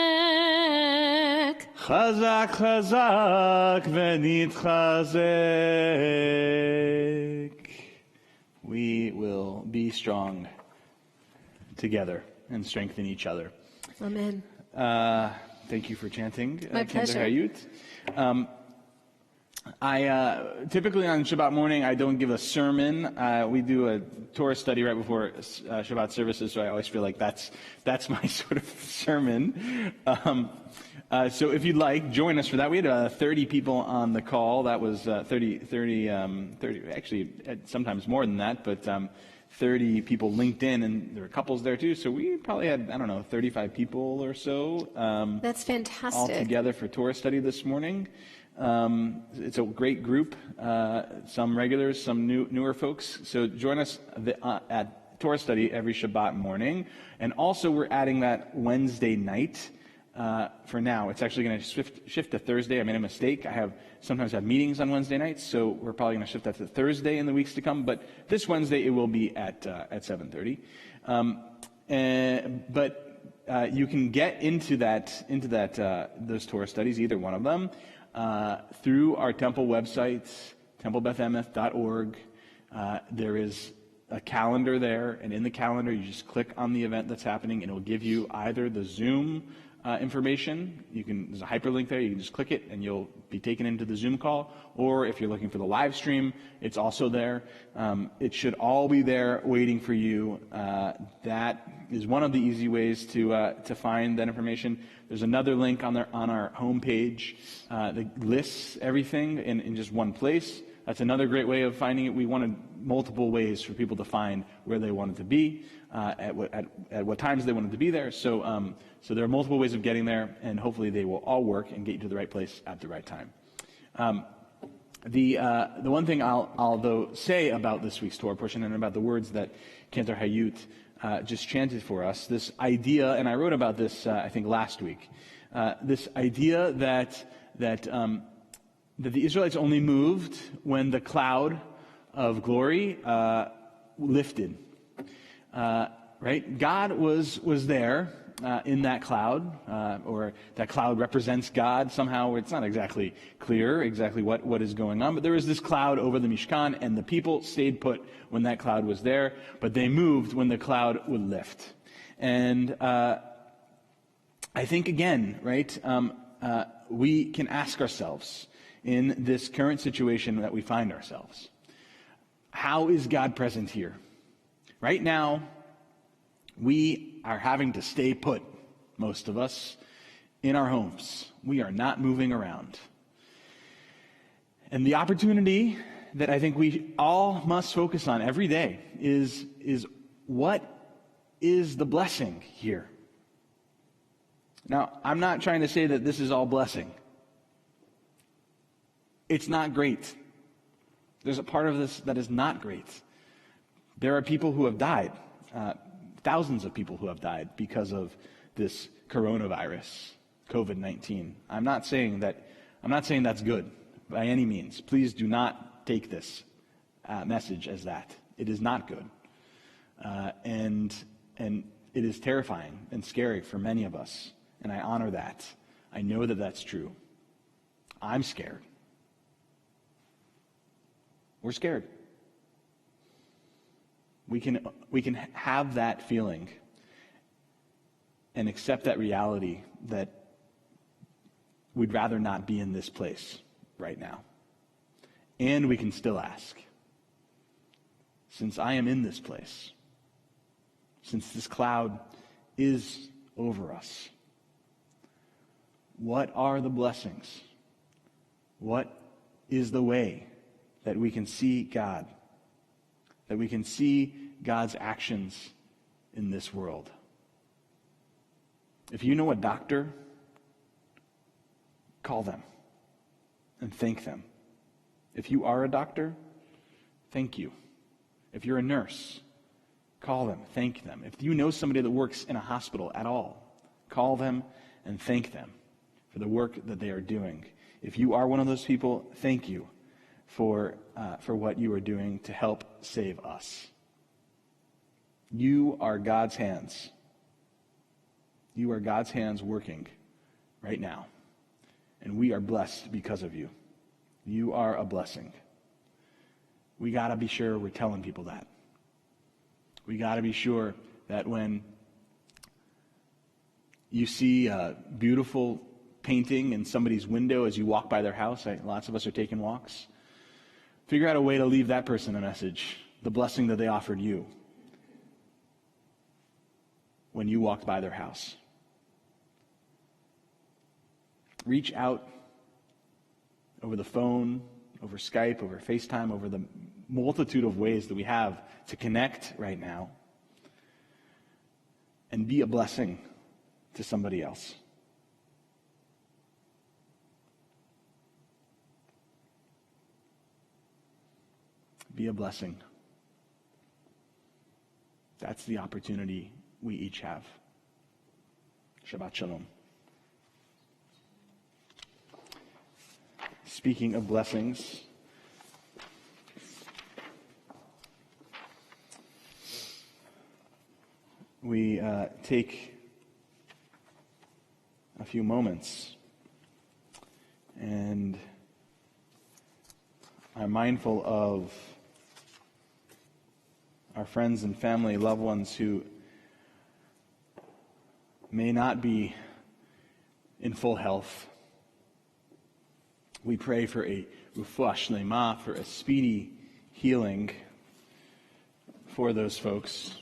Chazak, chazak, v'nitchazek. We will be strong together and strengthen each other. Amen. Thank you for chanting. My Cantor pleasure. Hayut. I typically on Shabbat morning I don't give a sermon. We do a Torah study right before Shabbat services, so I always feel like that's my sort of sermon. So if you'd like, join us for that. We had 30 people on the call. That was 30, actually sometimes more than that, but 30 people linked in, and there were couples there too. So we probably had, 35 people or so. That's fantastic. All together for Torah study this morning. It's a great group, some regulars, some newer folks. So join us at Torah study every Shabbat morning. And also we're adding that Wednesday night for now. It's actually going to shift to Thursday. I made a mistake. I sometimes have meetings on Wednesday nights, so we're probably going to shift that to Thursday in the weeks to come. But this Wednesday it will be at 7:30. But you can get into those Torah studies, either one of them, through our temple website, templebethemeth.org. There is a calendar there, and in the calendar you just click on the event that's happening, and it will give you either the Zoom information. There's a hyperlink there. You can just click it, and you'll be taken into the Zoom call. Or if you're looking for the live stream, it's also there. It should all be there waiting for you. That is one of the easy ways to find that information. There's another link on our homepage that lists everything in just one place. That's another great way of finding it. We wanted multiple ways for people to find where they wanted to be, at what times they wanted to be there. So there are multiple ways of getting there, and hopefully they will all work and get you to the right place at the right time. The one thing I'll though say about this week's Torah portion and about the words that Cantor Hayut just chanted for us, this idea, and I wrote about this I think last week, this idea that the Israelites only moved when the cloud of glory lifted. Right? God was there in that cloud, or that cloud represents God somehow. It's not exactly clear exactly what is going on, but there was this cloud over the Mishkan, and the people stayed put when that cloud was there, but they moved when the cloud would lift. And I think again, right, we can ask ourselves in this current situation that we find ourselves, how is God present here? Right now, we are having to stay put, most of us, in our homes. We are not moving around. And the opportunity that I think we all must focus on every day is what is the blessing here? Now, I'm not trying to say that this is all blessing. It's not great. There's a part of this that is not great. There are people who have died, thousands of people who have died because of this coronavirus, COVID-19. I'm not saying that's good by any means. Please do not take this message as that. It is not good, and it is terrifying and scary for many of us. And I honor that. I know that that's true. I'm scared. We're scared. We can have that feeling and accept that reality that we'd rather not be in this place right now. And we can still ask, since I am in this place, since this cloud is over us, what are the blessings? What is the way that we can see God, that we can see God's actions in this world? If you know a doctor, call them and thank them. If you are a doctor, thank you. If you're a nurse, call them, thank them. If you know somebody that works in a hospital at all, call them and thank them for the work that they are doing. If you are one of those people, thank you for what you are doing to help save us. You are God's hands. You are God's hands working right now And we are blessed because of you. You are a blessing. We got to be sure we're telling people that. We got to be sure that when you see a beautiful painting in somebody's window as you walk by their house, lots of us are taking walks, figure out a way to leave that person a message, the blessing that they offered you when you walked by their house. Reach out over the phone, over Skype, over FaceTime, over the multitude of ways that we have to connect right now, and be a blessing to somebody else. Be a blessing. That's the opportunity we each have. Shabbat Shalom. Speaking of blessings, we take a few moments and are mindful of our friends and family, loved ones who may not be in full health. We pray for a refuah shlema, for a speedy healing for those folks.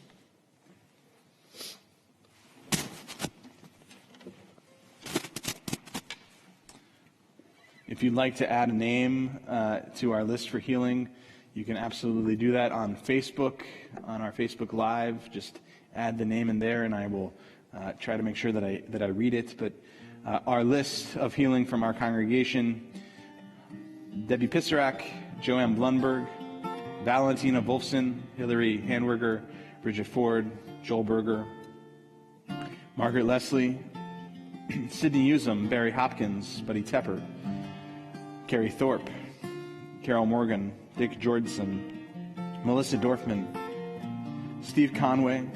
If you'd like to add a name to our list for healing, you can absolutely do that on Facebook, on our Facebook Live. Just add the name in there, and I will try to make sure that I read it. But our list of healing from our congregation: Debbie Pissarak, Joanne Blunberg, Valentina Wolfson, Hillary Handwerger, Bridget Ford, Joel Berger, Margaret Leslie, Sidney Usum, Barry Hopkins, Buddy Tepper, Carrie Thorpe, Carol Morgan, Dick Jordison, Melissa Dorfman, Steve Conway,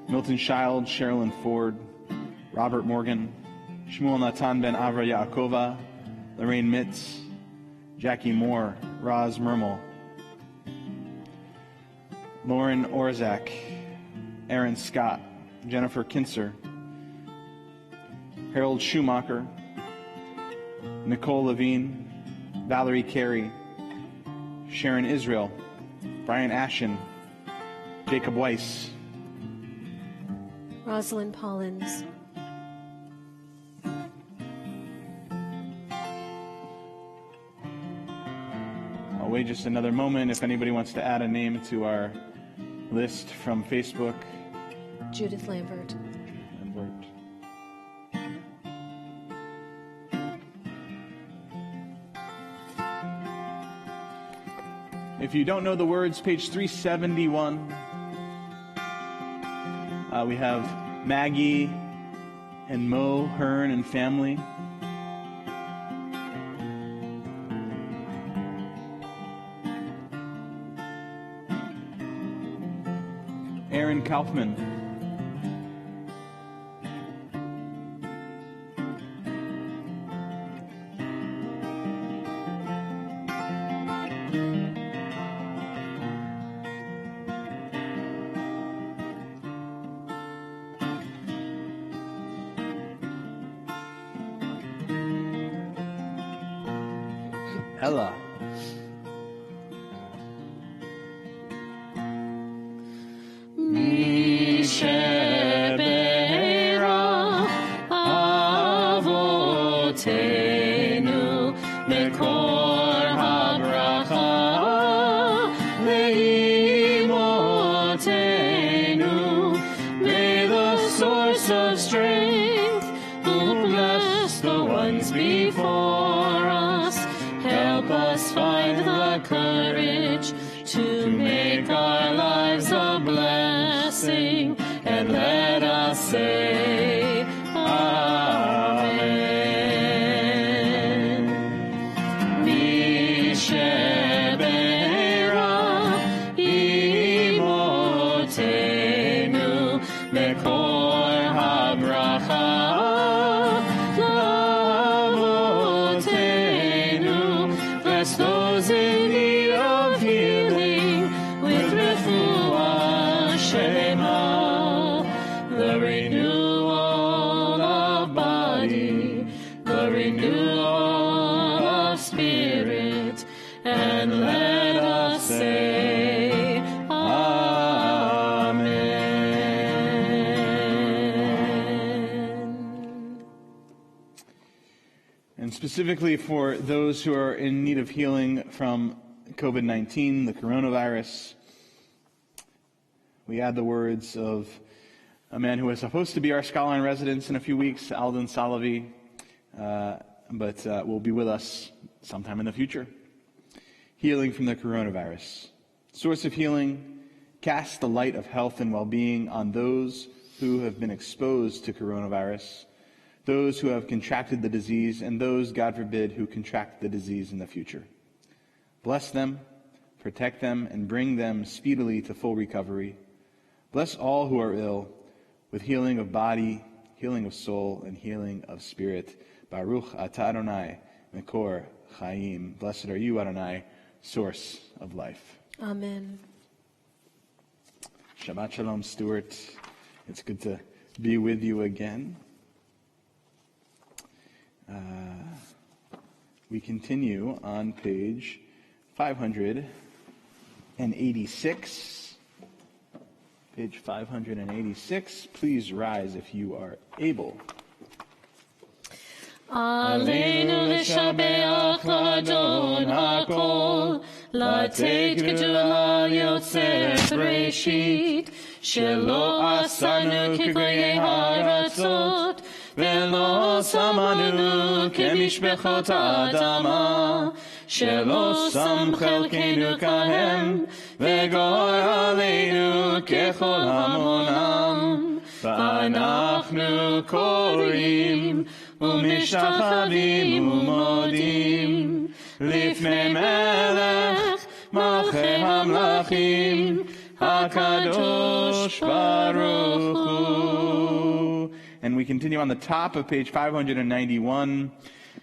Milton Child, Sherilyn Ford, Robert Morgan, Shmuel Natan ben Avra Yaakova, Lorraine Mitz, Jackie Moore, Roz Mermel, Lauren Orzak, Aaron Scott, Jennifer Kinser, Harold Schumacher, Nicole Levine, Valerie Carey, Sharon Israel, Brian Ashen, Jacob Weiss, Rosalind Pollins. I'll wait just another moment if anybody wants to add a name to our list from Facebook. Judith Lambert. If you don't know the words, page 371, we have Maggie and Mo Hearn and family. Aaron Kaufman. Ella. And specifically for those who are in need of healing from COVID-19, the coronavirus, we add the words of a man who was supposed to be our scholar in residence in a few weeks, Alden Salavi, but will be with us sometime in the future. Healing from the coronavirus. Source of healing, cast the light of health and well-being on those who have been exposed to coronavirus, those who have contracted the disease, and those, God forbid, who contract the disease in the future. Bless them, protect them, and bring them speedily to full recovery. Bless all who are ill with healing of body, healing of soul, and healing of spirit. Baruch atah Adonai, Mekor Chaim. Blessed are you, Adonai, source of life. Amen. Shabbat Shalom, Stuart. It's good to be with you again. We continue on page 586. Page 586. Please rise if you are able. Aleinu l'shabeach l'Adon hakol, לתת גדולה יוצאת בראשית, שלא עשנו כגויי הארצות, ולא שמנו כמשפחות האדמה, שלא שם חלקנו כהם, וגור עלינו ככל המונם, ואנחנו קוראים ומשתחווים ומודים לפני מלך מלכי המלכים הקדוש ברוך הוא. And we continue on the top of page 591.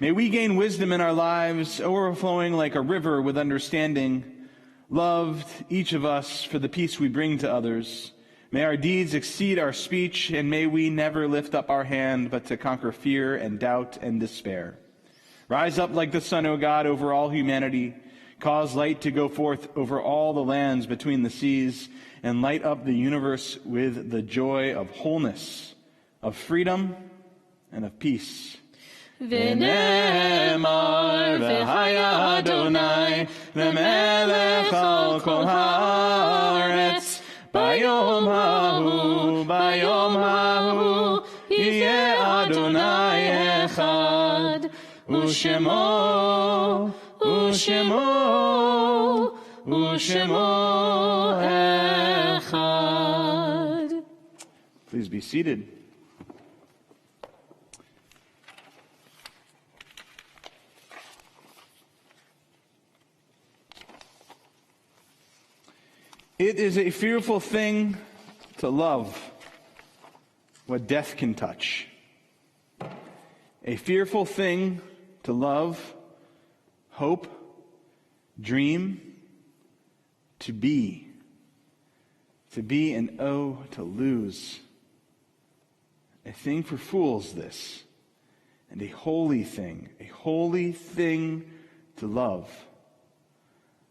May we gain wisdom in our lives, overflowing like a river with understanding, loved each of us for the peace we bring to others. May our deeds exceed our speech, and may we never lift up our hand but to conquer fear and doubt and despair. Rise up like the sun, O God, over all humanity. Cause light to go forth over all the lands between the seas, and light up the universe with the joy of wholeness, of freedom, and of peace. ונאמר והיה אדוני למלך על כל הארץ ביום ההוא יהיה אדוני אחד ושמו אחד. Please be seated. It is a fearful thing to love what death can touch. A fearful thing to love, hope, dream, to be and oh, to lose. A thing for fools this, and a holy thing to love.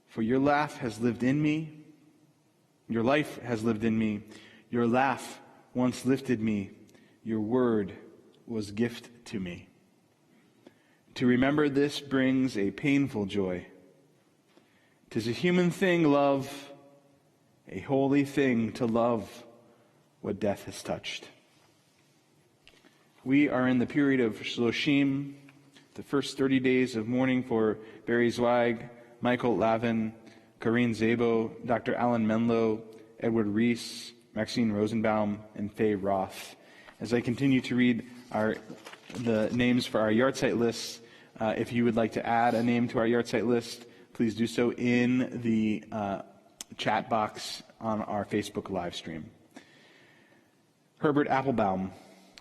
For your laugh has lived in me, your life has lived in me. Your laugh once lifted me. Your word was gift to me. To remember this brings a painful joy. 'Tis a human thing, love, a holy thing to love what death has touched. We are in the period of Shloshim, the first 30 days of mourning for Barry Zweig, Michael Lavin, Corinne Zabo, Dr. Alan Menlo, Edward Reese, Maxine Rosenbaum, and Faye Roth. As I continue to read the names for our yahrzeit list, if you would like to add a name to our yahrzeit list, please do so in the chat box on our Facebook live stream. Herbert Applebaum,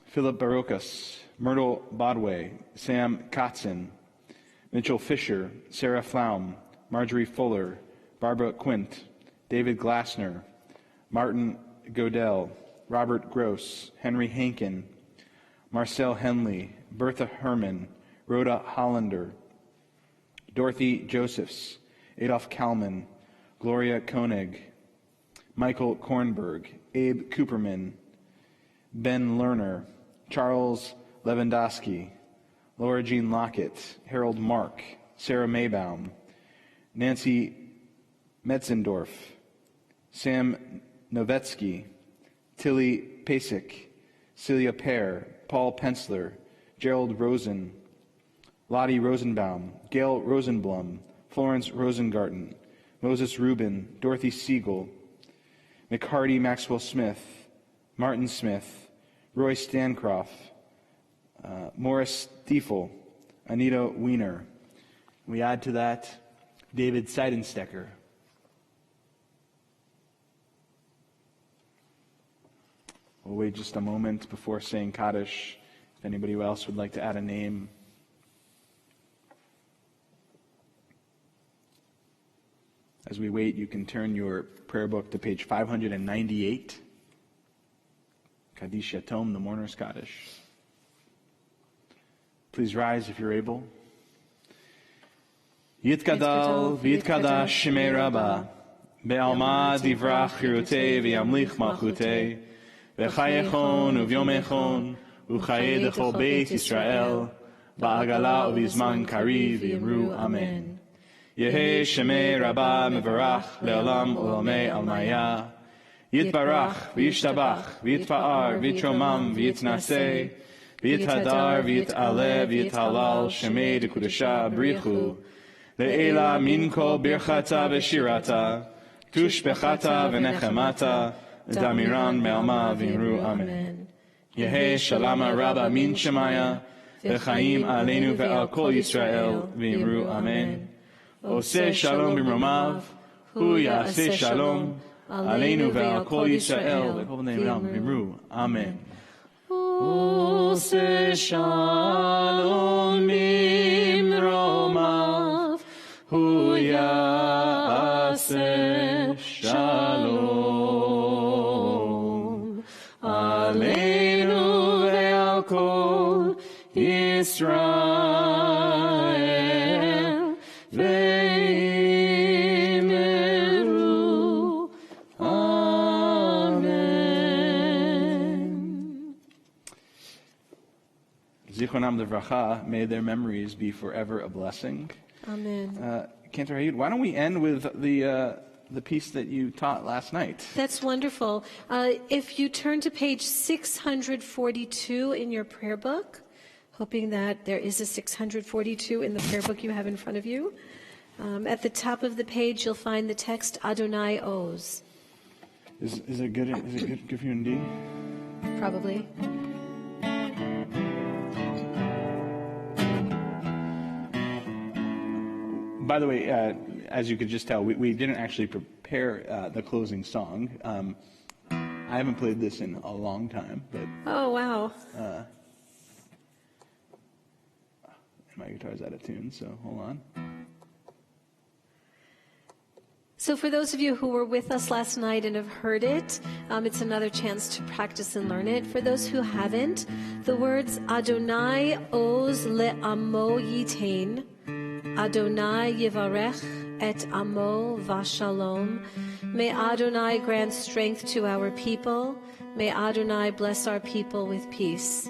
Philip Barokas, Myrtle Bodway, Sam Kotzen, Mitchell Fisher, Sarah Flaum, Marjorie Fuller, Barbara Quint, David Glassner, Martin Godell, Robert Gross, Henry Hankin, Marcel Henley, Bertha Herman, Rhoda Hollander, Dorothy Josephs, Adolf Kalman, Gloria Koenig, Michael Kornberg, Abe Cooperman, Ben Lerner, Charles Lewandowski, Laura Jean Lockett, Harold Mark, Sarah Maybaum, Nancy Metzendorf, Sam Novetsky, Tilly Pasek, Celia Pear, Paul Pensler, Gerald Rosen, Lottie Rosenbaum, Gail Rosenblum, Florence Rosengarten, Moses Rubin, Dorothy Siegel, McCarty Maxwell Smith, Martin Smith, Roy Stancroft, Morris Stiefel, Anita Wiener. We add to that David Seidenstecker. We'll wait just a moment before saying Kaddish. If anybody else would like to add a name. As we wait, you can turn your prayer book to page 598. Kaddish Yatom, the Mourner's Kaddish. Please rise if you're able. Yitkadal v'yitkadash shemei Rabba, be'alma divrach chirutei v'yamlich malchutei, v'chayechon uvyomechon, u'chayei dechol beit Yisrael, ba'agala u'vizman kariv v'yimru amen. Yehei shemei Rabba mevarach le'olam u'lamei almaya, yitbarach v'yishtabach v'yitfa'ar v'yitromam v'yitnasei, v'yithadar v'yit'aleh v'yithalal shemei dekudesha brichu, le'ela min kol birchata v'shirata, tushbechata v'nechemata, damiran me'alma v'imru amen. Yehei shalama rabba min shemaya, v'chaim aleinu ve'al kol Yisrael v'imru amen. Oseh shalom b'mromav, hu ya'aseh shalom, aleinu ve'al kol Yisrael v'kol b'nei Olam v'imru amen. Oseh shalom b'mromav, hu ya'aseh shalom, aleinu ve'al kol Yisrael v'imru amen. Zichronam Livracha, may their memories be forever a blessing. Amen. Cantor Hayud, why don't we end with the piece that you taught last night? That's wonderful. If you turn to page 642 in your prayer book, hoping that there is a 642 in the prayer book you have in front of you, at the top of the page you'll find the text Adonai Oz. Is it good? Is it good for you in D? Probably. By the way, as you could just tell, we didn't actually prepare the closing song. I haven't played this in a long time, but Oh, wow. my guitar's out of tune, so hold on. So for those of you who were with us last night and have heard it, it's another chance to practice and learn it. For those who haven't, the words Adonai Oz le'amo yitain, Adonai yivarech et amo v'shalom. May Adonai grant strength to our people. May Adonai bless our people with peace.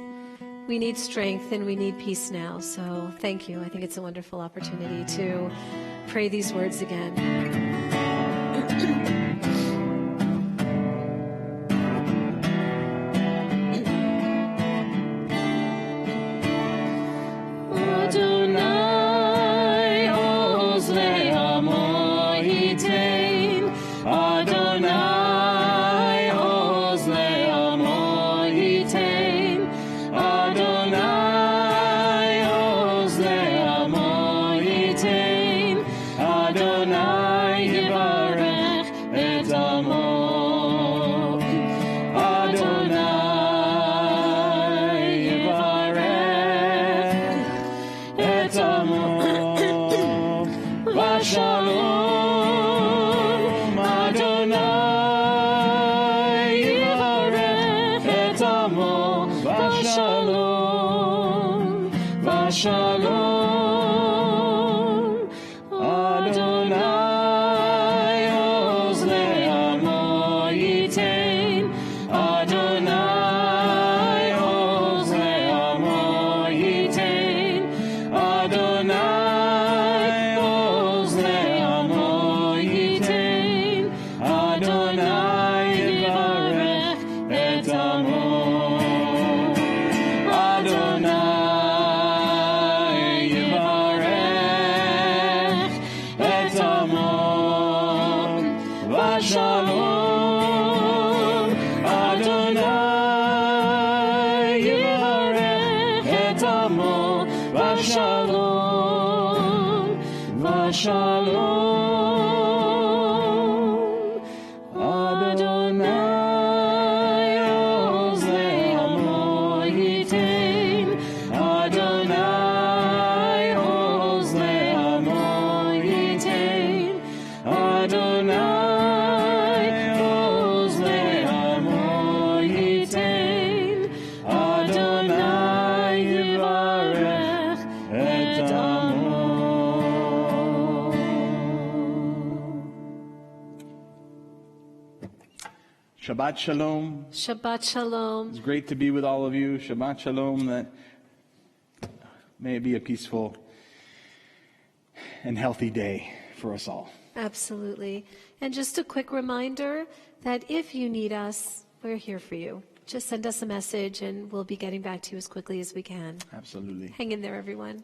We need strength and we need peace now. So thank you. I think it's a wonderful opportunity to pray these words again. Adonai Oz le'amo yitain, Adonai Oz le'amo yitain, Adonai Oz le'amo yitain, Adonai yivarech et amo, Adonai yivarech et amo v'shalom, Adonai yivarech et amo v'shalom, v'shalom, Adonai Oz le'amo yitain, Adonai Oz le'amo yitain, Shalom. Adonai Ozeh Amo Yitain. Adonai Ozeh Amo Yitain. Adonai Ozeh Amo Yitain. Adonai Yivarech et Amo. Shabbat Shalom. Shabbat Shalom. It's great to be with all of you. Shabbat Shalom. That may it be a peaceful and healthy day for us all. Absolutely. And just a quick reminder that if you need us, we're here for you. Just send us a message and we'll be getting back to you as quickly as we can. Absolutely. Hang in there, everyone.